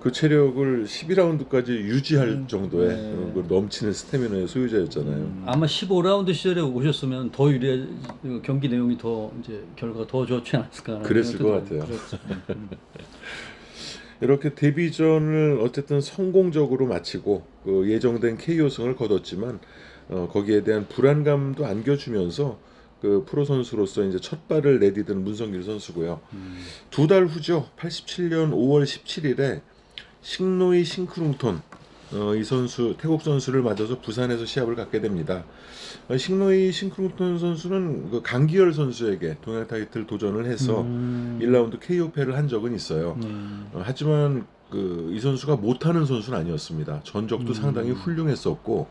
그 체력을 12라운드까지 유지할 정도의 네. 그런 그 넘치는 스태미너의 소유자였잖아요. 아마 15라운드 시절에 오셨으면 더 유리해 경기 내용이 더 이제 결과가 더 좋지 않았을까. 그랬을 것 같아요. 그렇죠. 이렇게 데뷔전을 어쨌든 성공적으로 마치고 그 예정된 KO승을 거뒀지만 거기에 대한 불안감도 안겨주면서 그 프로 선수로서 이제 첫 발을 내디딘 문성길 선수고요. 두 달 후죠. 87년 5월 17일에 싱노이 싱크룽톤 이 선수 태국 선수를 맞아서 부산에서 시합을 갖게 됩니다. 싱노이 싱크룽톤 선수는 그 강기열 선수에게 동양 타이틀 도전을 해서 1라운드 KO패를 한 적은 있어요. 하지만 그 이 선수가 못하는 선수는 아니었습니다. 전적도 상당히 훌륭했었고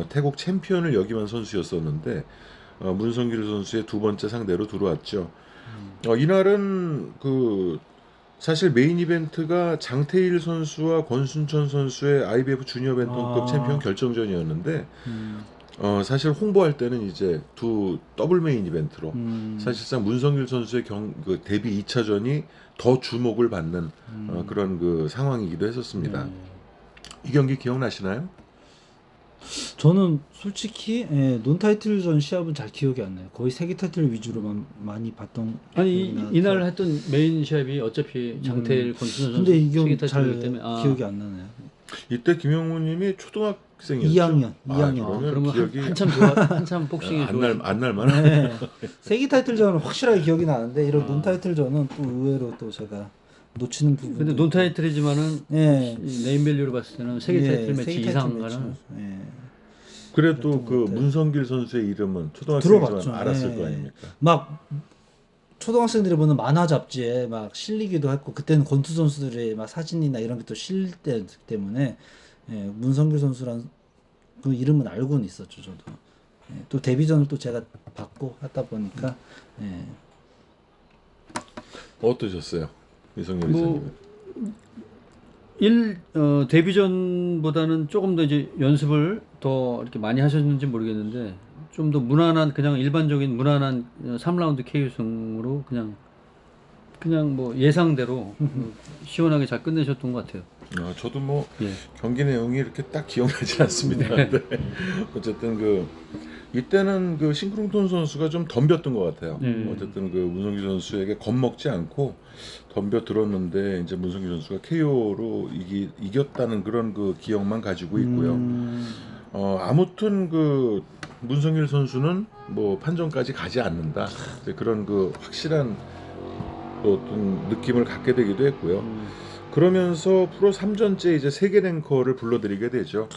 태국 챔피언을 역임한 선수였었는데 문성길 선수의 두 번째 상대로 들어왔죠. 이날은 그 사실 메인 이벤트가 장태일 선수와 권순천 선수의 IBF 주니어 벤턴급 챔피언 결정전이었는데 사실 홍보할 때는 이제 두 더블 메인 이벤트로 사실상 문성길 선수의 그 데뷔 2차전이 더 주목을 받는 그런 그 상황이기도 했었습니다. 이 경기 기억나시나요? 저는 솔직히 논타이틀전 시합은 잘 기억이 안 나요. 거의 세계 타이틀 위주로만 많이 봤던. 아니 기억이 나서. 이날 했던 메인 시합이 어차피 장태일 권순선 선수 근데 이게 세계 잘 타이틀이기 때문에 기억이 안 나네요. 이때 김영우님이 초등학생이었죠. 2학년. 그러면 기억이 한참 복싱이 안날만. 네. 세계 타이틀전은 확실하게 기억이 나는데 이런 논타이틀전은 또 의외로 또 제가 놓치는 부분. 근데 논타이틀이지만은 예. 네임밸류로 봤을 때는 세계 타이틀 매치 세계 타이틀 이상 매치. 가는. 예. 그래도 그 것 같아요. 문성길 선수의 이름은 초등학생이지만 들어봤죠. 알았을 예. 거 아닙니까? 막 초등학생들이 보는 만화 잡지에 막 실리기도 했고 그때는 권투 선수들의 막 사진이나 이런 게 또 실릴 때 때문에 문성길 선수란 그 이름은 알고는 있었죠. 저도. 또 데뷔전을 또 제가 받고 하다 보니까 어떠셨어요? 이성열 뭐 이사님. 데뷔전보다는 조금 더 이제 연습을 더 이렇게 많이 하셨는지 모르겠는데 좀 더 무난한 그냥 일반적인 무난한 3라운드 KO승으로 그냥 뭐 예상대로 시원하게 잘 끝내셨던 것 같아요. 저도 뭐 예. 경기 내용이 이렇게 딱 기억나지 않습니다. 근데 어쨌든 그 이때는 그 싱크롱톤 선수가 좀 덤볐던 것 같아요. 어쨌든 그 문성기 선수에게 겁먹지 않고 덤벼 들었는데 이제 문성기 선수가 KO로 이겼다는 그런 그 기억만 가지고 있고요. 아무튼 그 문성길 선수는 뭐 판정까지 가지 않는다. 그런 그 확실한 어떤 느낌을 갖게 되기도 했고요. 그러면서 프로 3전째 이제 세계 랭커를 불러들이게 되죠.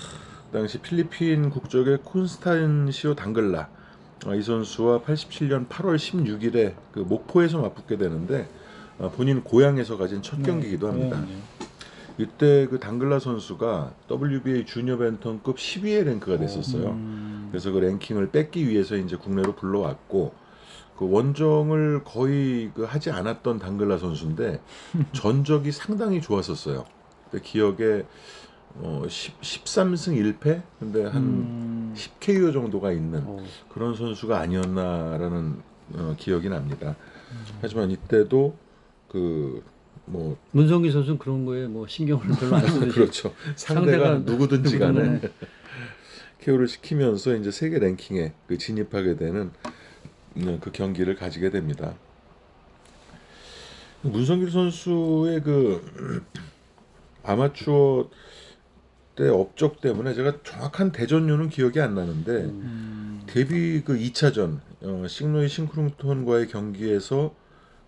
그 당시 필리핀 국적의 콘스탄시오 당글라 이 선수와 87년 8월 16일에 그 목포에서 맞붙게 되는데 본인 고향에서 가진 첫 경기이기도 합니다. 이때 그 당글라 선수가 WBA 주니어 벤턴급 10위에 랭크가 됐었어요. 그래서 그 랭킹을 뺏기 위해서 이제 국내로 불러왔고 그 원정을 거의 그 하지 않았던 당글라 선수인데 전적이 상당히 좋았었어요. 기억에 13승 1패 근데 한 10KO 정도가 있는 그런 선수가 아니었나라는 기억이 납니다. 하지만 이때도 그 뭐 문성기 선수는 그런 거에 뭐 신경을 별로 안 쓰듯이 그렇죠. 상대가 누구든지 간에 KO를 시키면서 이제 세계 랭킹에 그 진입하게 되는 그 경기를 가지게 됩니다. 문성길 선수의 그 아마추어 때 업적 때문에 제가 정확한 대전료는 기억이 안 나는데 데뷔 그 2차전 싱노이 싱크룽톤과의 경기에서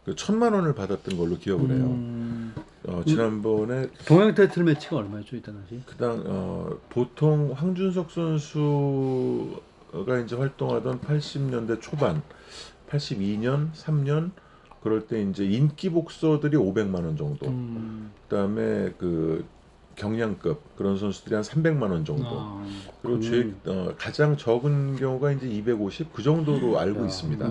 그 1,000만 원을 받았던 걸로 기억을 해요. 지난번에 동양 타이틀 매치가 얼마였죠 이때 당시? 보통 황준석 선수가 선수가 이제 활동하던 80년대 초반, 82년, 3년 그럴 때 이제 인기 복서들이 500만 원 정도. 그다음에 그 경량급 그런 선수들이 한 300만 원 정도. 아, 그리고 가장 적은 경우가 이제 250 그 정도로 알고 있습니다.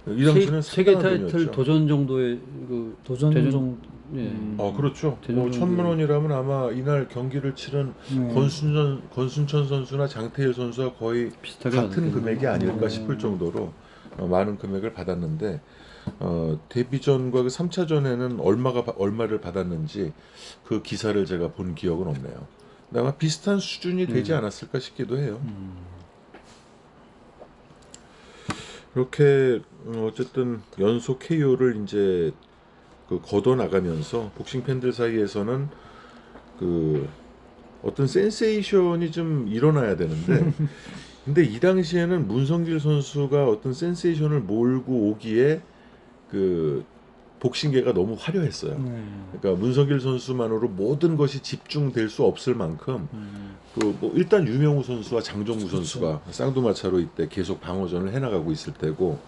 이 당시는 세계 상당한 타이틀 돈이었죠. 도전 정도의 그 도전 대전- 정 예. 그렇죠. 대전 1,000만 원이라면 아마 이날 경기를 치른 권순천 선수나 장태일 선수와 거의 비슷하게 같은 하겠네요. 금액이 아닐까 싶을 정도로 많은 금액을 받았는데 데뷔전과 그 3차전에는 얼마를 받았는지 그 기사를 제가 본 기억은 없네요. 근데 아마 비슷한 수준이 되지 않았을까 싶기도 해요. 그렇게 어쨌든 연속 KO를 이제 그 걷어 나가면서 복싱 팬들 사이에서는 그 어떤 센세이션이 좀 일어나야 되는데 근데 이 당시에는 문성길 선수가 어떤 센세이션을 몰고 오기에 그 복싱계가 너무 화려했어요. 그러니까 문성길 선수만으로 모든 것이 집중될 수 없을 만큼 그 뭐 일단 유명우 선수와 장정구 선수가 쌍두마차로 이때 계속 방어전을 해나가고 있을 때고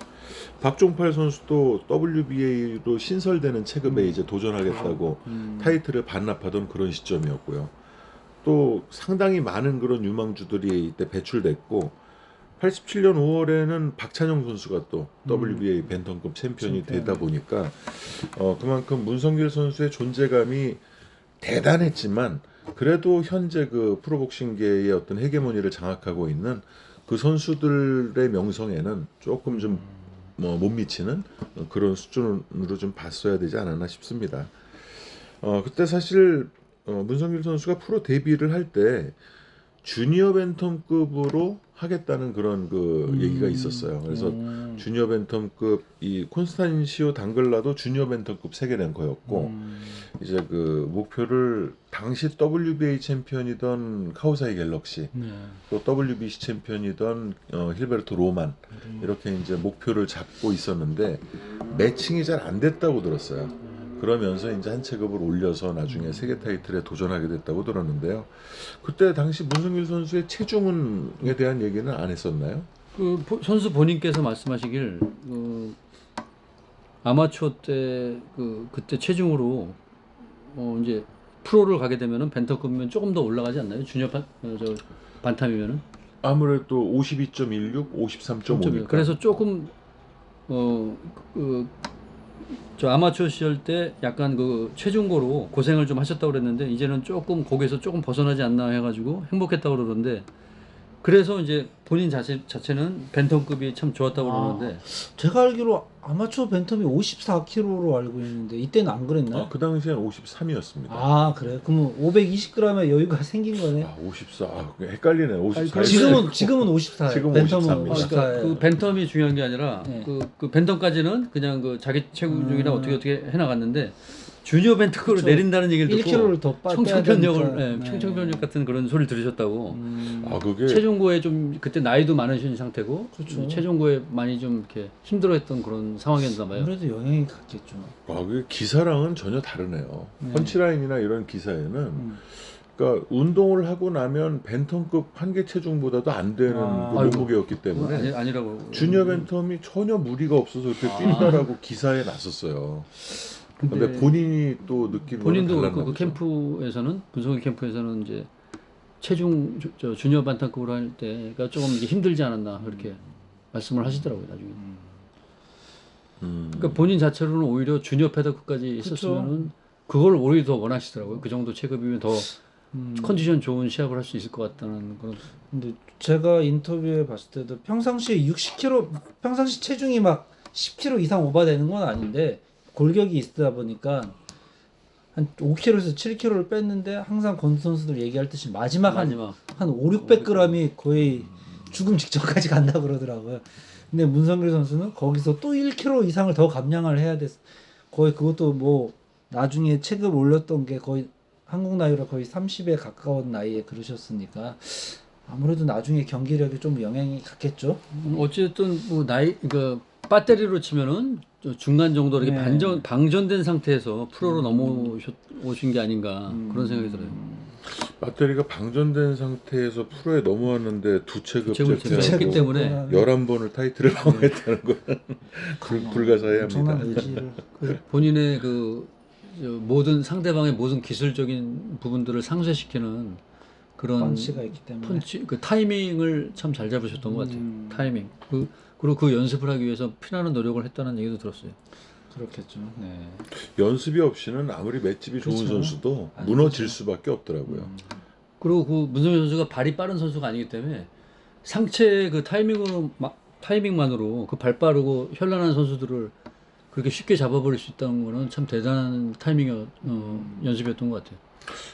박종팔 선수도 WBA로 신설되는 체급에 이제 도전하겠다고 타이틀을 반납하던 그런 시점이었고요. 또 상당히 많은 그런 유망주들이 이때 배출됐고 87년 5월에는 박찬영 선수가 또 WBA 벤턴급 챔피언이 되다 보니까 그만큼 문성길 선수의 존재감이 대단했지만 그래도 현재 그 프로복싱계의 어떤 헤게모니를 장악하고 있는 그 선수들의 명성에는 조금 좀 못 미치는 그런 수준으로 좀 봤어야 되지 않았나 싶습니다. 그때 사실 문성길 선수가 프로 데뷔를 할 때 주니어 벤텀급으로 하겠다는 그런 그 얘기가 있었어요. 그래서 주니어 벤텀급 이 콘스탄시오 당글라도 주니어 벤텀급 세계 랭커였고 이제 그 목표를 당시 WBA 챔피언이던 카우사이 갤럭시 또 WBC 챔피언이던 힐베르토 로만 이렇게 이제 목표를 잡고 있었는데 매칭이 잘 안 됐다고 들었어요. 그러면서 이제 한 체급을 올려서 나중에 세계 타이틀에 도전하게 됐다고 들었는데요. 그때 당시 문성길 선수의 체중에 대한 얘기는 안 했었나요? 그 선수 본인께서 말씀하시길 아마추어 때 그때 체중으로 이제 프로를 가게 되면은 벤터급이면 조금 더 올라가지 않나요? 주니어 반탐이면은 아무래도 52.16, 53.5니까. 그래서 조금 저 아마추어 시절 때 약간 그 체중고로 고생을 좀 하셨다고 그랬는데 이제는 조금 거기서 조금 벗어나지 않나 해가지고 행복했다고 그러던데 그래서 이제 본인 자체는 벤턴급이 참 좋았다고 그러는데 제가 알기로 아마추어 벤텀이 54kg로 알고 있는데 이때는 안 그랬나요? 그 당시엔 53이었습니다. 아 그래요? 그러면 520g의 여유가 생긴 거네. 54. 헷갈리네. 54. 지금은 54. 지금 벤텀은 53입니다. 54. 그러니까 그 벤텀이 중요한 게 아니라 네. 그 벤텀까지는 그냥 그 자기 체중이나 어떻게 해나갔는데 주니어 벤텀으로 그렇죠. 내린다는 얘기를 듣고 1kg를 더 빼야 청천편력을 되니까. 청천편력 같은 그런 소리를 들으셨다고. 그게 체중고에 좀 그때 나이도 많으신 상태고 그렇죠. 체중고에 많이 좀 이렇게 힘들어했던 그런 상황이었나 봐요. 아무래도 영향이 갔겠죠. 그게 기사랑은 전혀 다르네요. 펀치라인이나 이런 기사에는 그러니까 운동을 하고 나면 벤텀급 한계 체중보다도 안 되는 그 아이고. 몸무게였기 때문에 아니라고. 주니어 벤텀이 전혀 무리가 없어서 그렇게 뛴다라고 기사에 났었어요. 근데 본인이 또 느낀 본인도 거는 달랐나 그 보죠. 캠프에서는 분석의 캠프에서는 이제 체중 주니어 반탄급으로 할 때가 조금 이게 힘들지 않았나 그렇게 말씀을 하시더라고요 나중에. 그러니까 본인 자체로는 오히려 주니어 패더급까지 있었으면은 그걸 오히려 더 원하시더라고요. 그 정도 체급이면 더 컨디션 좋은 시합을 할 수 있을 것 같다는 그런. 근데 제가 인터뷰에 봤을 때도 평상시에 60kg, 평상시 체중이 막 10kg 이상 오버되는 건 아닌데 골격이 있다 보니까 한 5kg에서 7kg를 뺐는데 항상 권 선수들 얘기할 듯이 마지막 한 5, 600g이 거의 죽음 직전까지 간다 그러더라고요. 근데 문성길 선수는 거기서 또 1kg 이상을 더 감량을 해야 됐. 거의 그것도 뭐 나중에 체급 올렸던 게 거의 한국 나이로 거의 30에 가까운 나이에 그러셨으니까 아무래도 나중에 경기력이 좀 영향이 갔겠죠. 어쨌든 뭐 나이 그 배터리로 치면은 중간 정도 이렇게 방전된 상태에서 프로로 넘어오신 게 아닌가 그런 생각이 들어요. 배터리가 방전된 상태에서 프로에 넘어왔는데 두 체급 체급을 제압하고 했기 때문에 11번을 타이틀을 방어했다는 건 불가사의합니다. 엄청난 의지를. 본인의 모든 상대방의 모든 기술적인 부분들을 상쇄시키는 그런 펀치가 있기 때문에. 펀치, 그 타이밍을 참 잘 잡으셨던 것 같아요. 타이밍. 그리고 그 연습을 하기 위해서 피나는 노력을 했다는 얘기도 들었어요. 그렇겠죠. 네. 연습이 없이는 아무리 맷집이 좋은 그렇죠. 선수도 아니, 무너질 수밖에 없더라고요. 그리고 그 문성현 선수가 발이 빠른 선수가 아니기 때문에 상체의 그 타이밍만으로 그 발 빠르고 현란한 선수들을 그렇게 쉽게 잡아버릴 수 있다는 거는 참 대단한 연습이었던 것 같아요.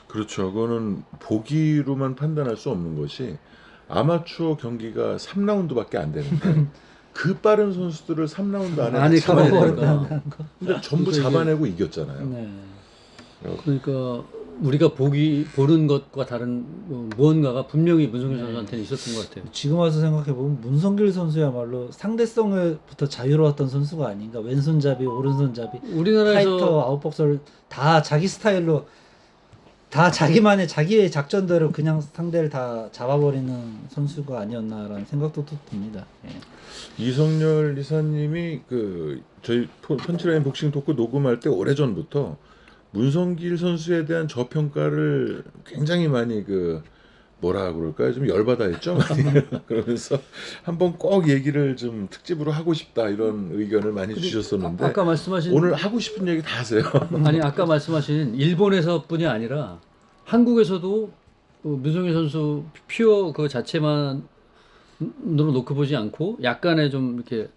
그렇죠. 그거는 보기로만 판단할 수 없는 것이 아마추어 경기가 3라운드밖에 안 되는데 그 빠른 선수들을 3라운드 안에 안에 잡아내는 잡아버린다. 거예요. 근데 전부 그러니까 잡아내고 이겼잖아요. 네. 그러니까 우리가 보는 것과 다른 무언가가 분명히 문성현 선수한테는 있었던 것 같아요. 지금 와서 생각해보면 문성길 선수야말로 상대성부터 자유로웠던 선수가 아닌가. 왼손잡이, 오른손잡이, 우리나라에서 파이터, 아웃복서를 다 자기 스타일로 다 자기의 작전대로 그냥 상대를 다 잡아버리는 선수가 아니었나라는 생각도 또 듭니다. 예. 이성열 이사님이 저희 펀치라인 복싱 토크 녹음할 때 오래전부터 문성길 선수에 대한 저평가를 굉장히 많이 뭐라 그럴까요? 좀 열받아 했죠. 많이. 그러면서 한번 꼭 얘기를 좀 특집으로 하고 싶다 이런 의견을 많이 주셨었는데 아까 말씀하신 오늘 하고 싶은 얘기 다 하세요. 아니 아까 말씀하신 일본에서뿐이 아니라 한국에서도 문성현 선수 퓨어 그 자체만으로 놓고 보지 않고 약간의 좀 이렇게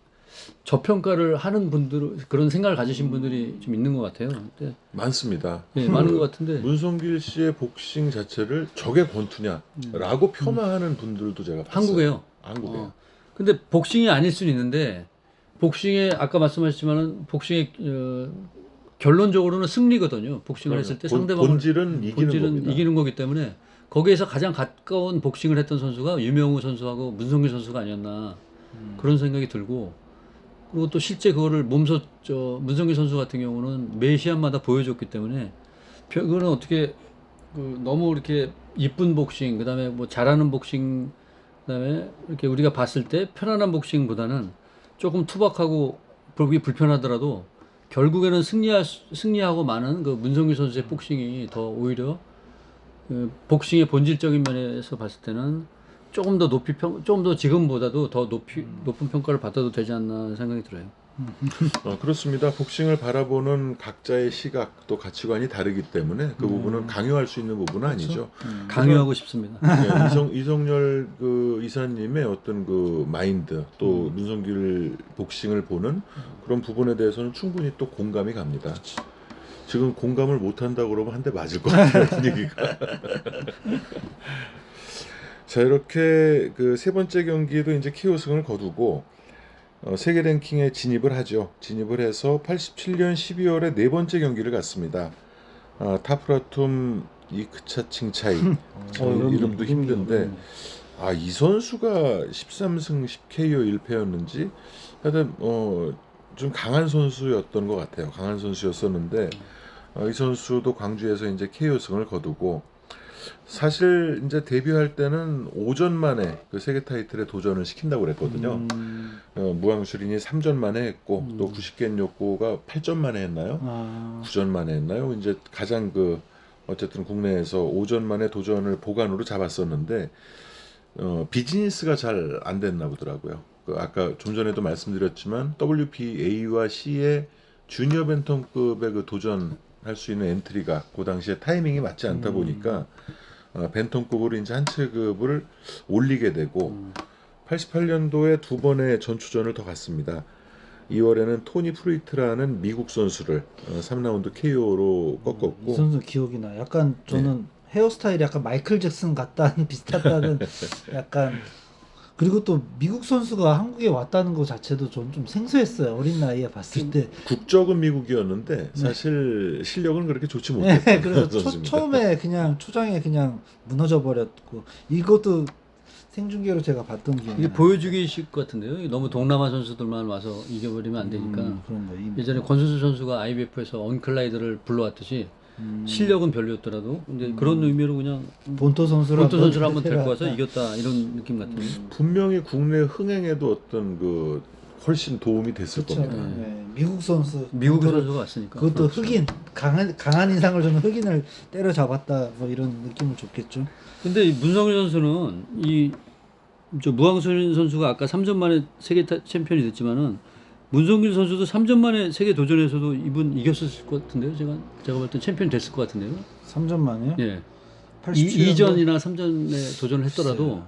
저평가를 하는 분들 그런 생각을 가지신 분들이 좀 있는 것 같아요. 근데, 많습니다. 네, 많은 것 같은데 문성길 씨의 복싱 자체를 적의 권투냐라고 폄하하는 분들도 제가 봤어요. 한국에요. 한국에요. 근데 복싱이 아닐 수는 있는데 복싱에 아까 말씀하셨지만은 복싱의 결론적으로는 승리거든요. 복싱을 했을 때 상대방을 본질은 이기는 겁니다. 이기는 거기 때문에 거기에서 가장 가까운 복싱을 했던 선수가 유명우 선수하고 문성길 선수가 아니었나 그런 생각이 들고 그리고 또 실제 그거를 문성길 선수 같은 경우는 매 시합마다 보여줬기 때문에 그거는 어떻게 너무 이렇게 이쁜 복싱 그다음에 뭐 잘하는 복싱 그다음에 이렇게 우리가 봤을 때 편안한 복싱보다는 조금 투박하고 보기 불편하더라도 결국에는 승리하고 많은 그 문성길 선수의 복싱이 더 오히려 복싱의 본질적인 면에서 봤을 때는 조금 더 지금보다도 더 높은 평가를 받아도 되지 않나 생각이 들어요. 그렇습니다. 복싱을 바라보는 각자의 시각 또 가치관이 다르기 때문에 그 부분은 강요할 수 있는 부분은 아니죠. 강요하고 싶습니다. 네, 이성열 이사님의 어떤 마인드 또 문성길 복싱을 보는 그런 부분에 대해서는 충분히 또 공감이 갑니다. 지금 공감을 못한다고 그러면 한 대 맞을 것 같아요. 분위기가. 자, 이렇게 세 번째 경기도 이제 KO승을 거두고 세계 랭킹에 진입을 하죠. 진입을 해서 87년 12월에 네 번째 경기를 갔습니다. 타프라툼 이크차칭차이 이름도 힘든데 이 선수가 13승 10KO 1패였는지 하여튼 좀 강한 선수였던 것 같아요. 강한 선수였었는데 이 선수도 광주에서 이제 KO승을 거두고 사실 이제 데뷔할 때는 오전 만에 그 세계 타이틀에 도전을 시킨다고 그랬거든요. 무항수린이 3전 만에 했고 또 구식겐 요코가 8전 만에 했나요? 9전 만에 했나요? 이제 가장 어쨌든 국내에서 오전 만에 도전을 보관으로 잡았었는데 비즈니스가 잘 안 됐나 보더라고요. 아까 좀 전에도 말씀드렸지만 WBA와 C의 주니어 벤텀급의 도전할 수 있는 엔트리가 그 당시에 타이밍이 맞지 않다 보니까 벤텀급으로 이제 한 체급을 올리게 되고 88년도에 두 번의 전추전을 더 갔습니다. 2월에는 토니 프루이트라는 미국 선수를 3라운드 KO로 꺾었고 이 선수 기억이 나. 약간 저는 헤어스타일이 약간 마이클 잭슨 같다는 비슷하다는 약간 그리고 또 미국 선수가 한국에 왔다는 것 자체도 전 좀 생소했어요. 어린 나이에 봤을 때. 국적은 미국이었는데 사실 실력은 그렇게 좋지 못했던 그래서 선수입니다. 처음에 그냥 초장에 그냥 무너져 버렸고 이것도 생중계로 제가 봤던 기억이 이게 나요. 보여주기식 같은데요. 너무 동남아 선수들만 와서 이겨버리면 안 되니까. 그런 거. 예전에 권순수 선수가 IBF에서 언클라이드를 불러왔듯이 실력은 별로였더라도 근데 그런 의미로 그냥 본토 선수를 본토 선수를 한번 데리고 데려왔다. 와서 이겼다 이런 느낌 같은데. 분명히 국내 흥행에도 어떤 그 훨씬 도움이 됐을 그렇죠. 겁니다. 네. 미국 선수 미국 본토를- 선수가 왔으니까. 그것도 흑인 강한 인상을 주는 흑인을 때려잡았다 뭐 이런 느낌을 줬겠죠. 근데 이 문성일 선수는 저 무항소년 선수가 아까 3전 만에 세계 챔피언이 됐지만은 문성길 선수도 3전 만에 세계 도전에서도 이분 이겼을 것 같은데요. 제가 볼 때 챔피언 됐을 것 같은데요. 3점 만에요? 예. 87 년도? 2전이나 3전에 도전을 했더라도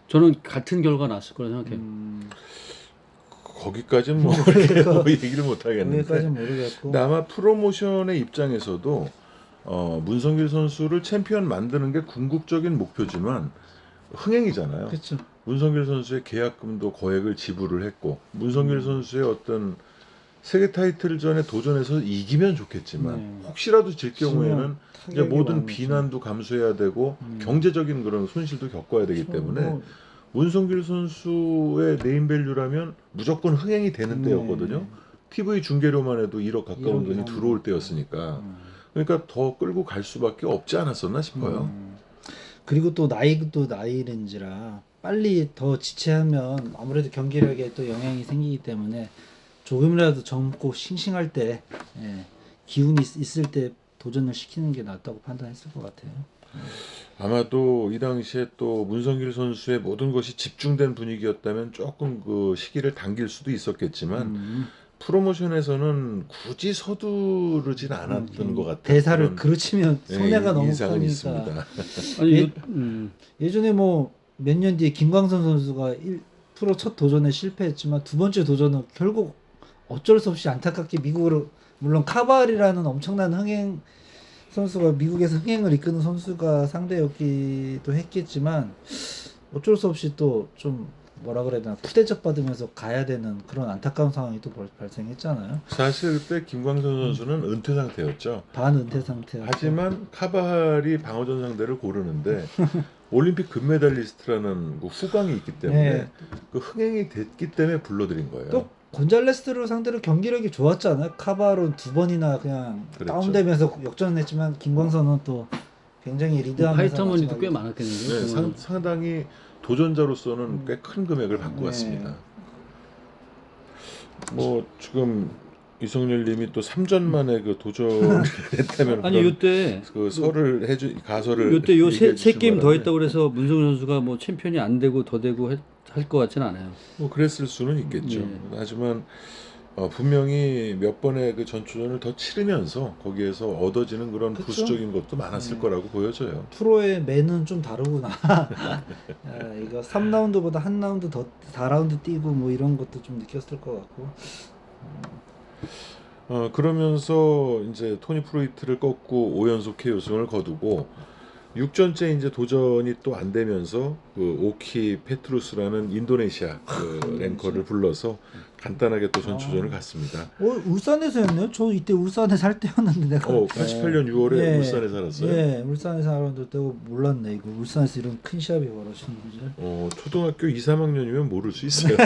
저는 같은 결과 났을 거라 생각해요. 거기까지는 뭐, 뭐 얘기를 못 하겠는데. 여기까지는 모르겠고. 근데 아마 프로모션의 입장에서도 문성길 선수를 챔피언 만드는 게 궁극적인 목표지만 흥행이잖아요. 그렇죠. 문성길 선수의 계약금도 거액을 지불을 했고 문성길 선수의 어떤 세계 타이틀전에 도전해서 이기면 좋겠지만 네. 혹시라도 질 경우에는 이제 타격이 모든 많죠. 비난도 감수해야 되고 경제적인 그런 손실도 겪어야 되기 때문에 뭐, 문성길 선수의 네임밸류라면 무조건 흥행이 되는 네. 때였거든요. TV 중계료만 해도 1억 가까운 1억 돈이 이상. 들어올 때였으니까 그러니까 더 끌고 갈 수밖에 없지 않았었나 싶어요. 그리고 또 나이도 나이인지라 빨리 더 지체하면 아무래도 경기력에 또 영향이 생기기 때문에 조금이라도 젊고 싱싱할 때 기운이 있을 때 도전을 시키는 게 낫다고 판단했을 것 같아요. 아마도 이 당시에 또 문성길 선수의 모든 것이 집중된 분위기였다면 조금 그 시기를 당길 수도 있었겠지만 프로모션에서는 굳이 서두르진 않았던 것 같아요. 대사를 그런, 그르치면 손해가 너무 인상은 크니까. 있습니다. 아니 예- 예전에 뭐 몇 년 뒤에 김광선 선수가 프로 첫 도전에 실패했지만 두 번째 도전은 결국 어쩔 수 없이 안타깝게 미국으로 물론 카발이라는 엄청난 흥행 선수가 미국에서 흥행을 이끄는 선수가 상대였기도 했겠지만 어쩔 수 없이 또 좀 뭐라 그래야 되나 푸대접 받으면서 가야 되는 그런 안타까운 상황이 또 발생했잖아요. 사실 그때 김광선 선수는 은퇴 상태였죠. 반은퇴 상태였죠. 하지만 카발이 방어전 상대를 고르는데 올림픽 금메달리스트라는 그 후광이 있기 때문에 네. 그 흥행이 됐기 때문에 불러들인 거예요. 또 곤잘레스를 상대로 경기력이 좋았잖아요. 카바론 두 번이나 그냥 그랬죠. 다운되면서 역전했지만 김광선은 또 굉장히 리드하면서 파이터머니도 꽤 마지막에 많았겠는데요. 네, 그거는. 상당히 도전자로서는 꽤 큰 금액을 받고 네. 왔습니다. 뭐 지금 이성열님이 또 3전 만에 그 도전했다면 아니 요때 그 설을 해주 가설을 요때 요 얘기해 세 주신 게임 더 바람에 했다고 그래서 문성일 선수가 뭐 챔피언이 안 되고 더 되고 할 것 같지는 않아요. 뭐 그랬을 수는 있겠죠. 네. 하지만 분명히 몇 번의 그 전투전을 더 치르면서 거기에서 얻어지는 그런 그쵸? 부수적인 것도 많았을 거라고 보여져요. 프로의 매는 좀 다르구나. 야, 이거 3라운드보다 한 라운드 더 4라운드 뛰고 뭐 이런 것도 좀 느꼈을 것 같고. 그러면서 이제 토니 프로이트를 꺾고 5연속 KO승을 거두고 6전째 이제 도전이 또 안 되면서 그 오키 페트루스라는 인도네시아 그 랭커를 불러서 간단하게 또 전투전을 갔습니다. 울산에서였네요. 저 이때 울산에 살 때였는데 내가. 88년 6월에 예. 울산에 살았어요. 예, 울산에 살았는데 몰랐네. 이거 울산에서 이런 큰 시합이 벌어지는 줄. 초등학교 2, 3학년이면 모를 수 있어요.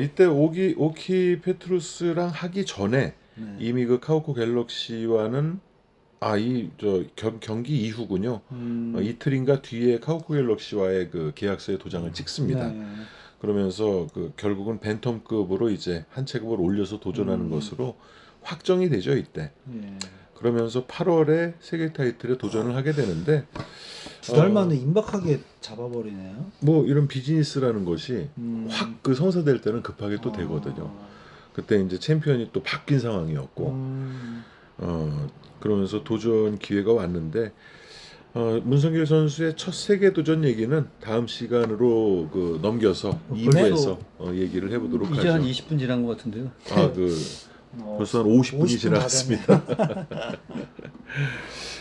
이때 오키 페트루스랑 하기 전에 네. 이미 그 카우코 갤럭시와는 경기 이후군요. 이틀인가 뒤에 카우코 갤럭시와의 그 계약서에 도장을 찍습니다. 네. 그러면서 그 결국은 벤텀급으로 이제 한 체급을 올려서 도전하는 것으로 확정이 되죠 이때. 예. 그러면서 8월에 세계 타이틀에 도전을 하게 되는데 두 달 만에 임박하게 잡아버리네요. 뭐 이런 비즈니스라는 것이 음. 확 그 성사될 때는 급하게 또 되거든요. 그때 이제 챔피언이 또 바뀐 상황이었고 그러면서 도전 기회가 왔는데 문성길 선수의 첫 세계 도전 얘기는 다음 시간으로 그 넘겨서 2부에서 얘기를 해보도록 이제 한 하죠. 20분 지난 것 같은데요. 벌써 한 50분이 50분 지나갔습니다.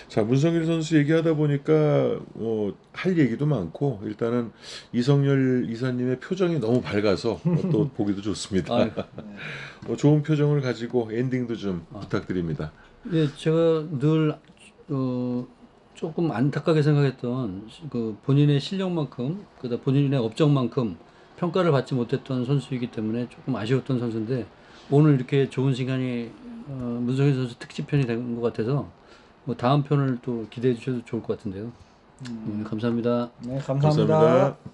자, 문성길 선수 얘기하다 보니까 할 얘기도 많고 일단은 이성열 이사님의 표정이 너무 밝아서 또 보기도 좋습니다. 아유. 좋은 표정을 가지고 엔딩도 좀 부탁드립니다. 네, 제가 늘 조금 안타깝게 생각했던 그 본인의 실력만큼 그다 본인의 업적만큼 평가를 받지 못했던 선수이기 때문에 조금 아쉬웠던 선수인데 오늘 이렇게 좋은 시간이 문성일 선수 특집편이 된 것 같아서 뭐 다음 편을 또 기대해 주셔도 좋을 것 같은데요. 감사합니다. 네, 감사합니다. 감사합니다.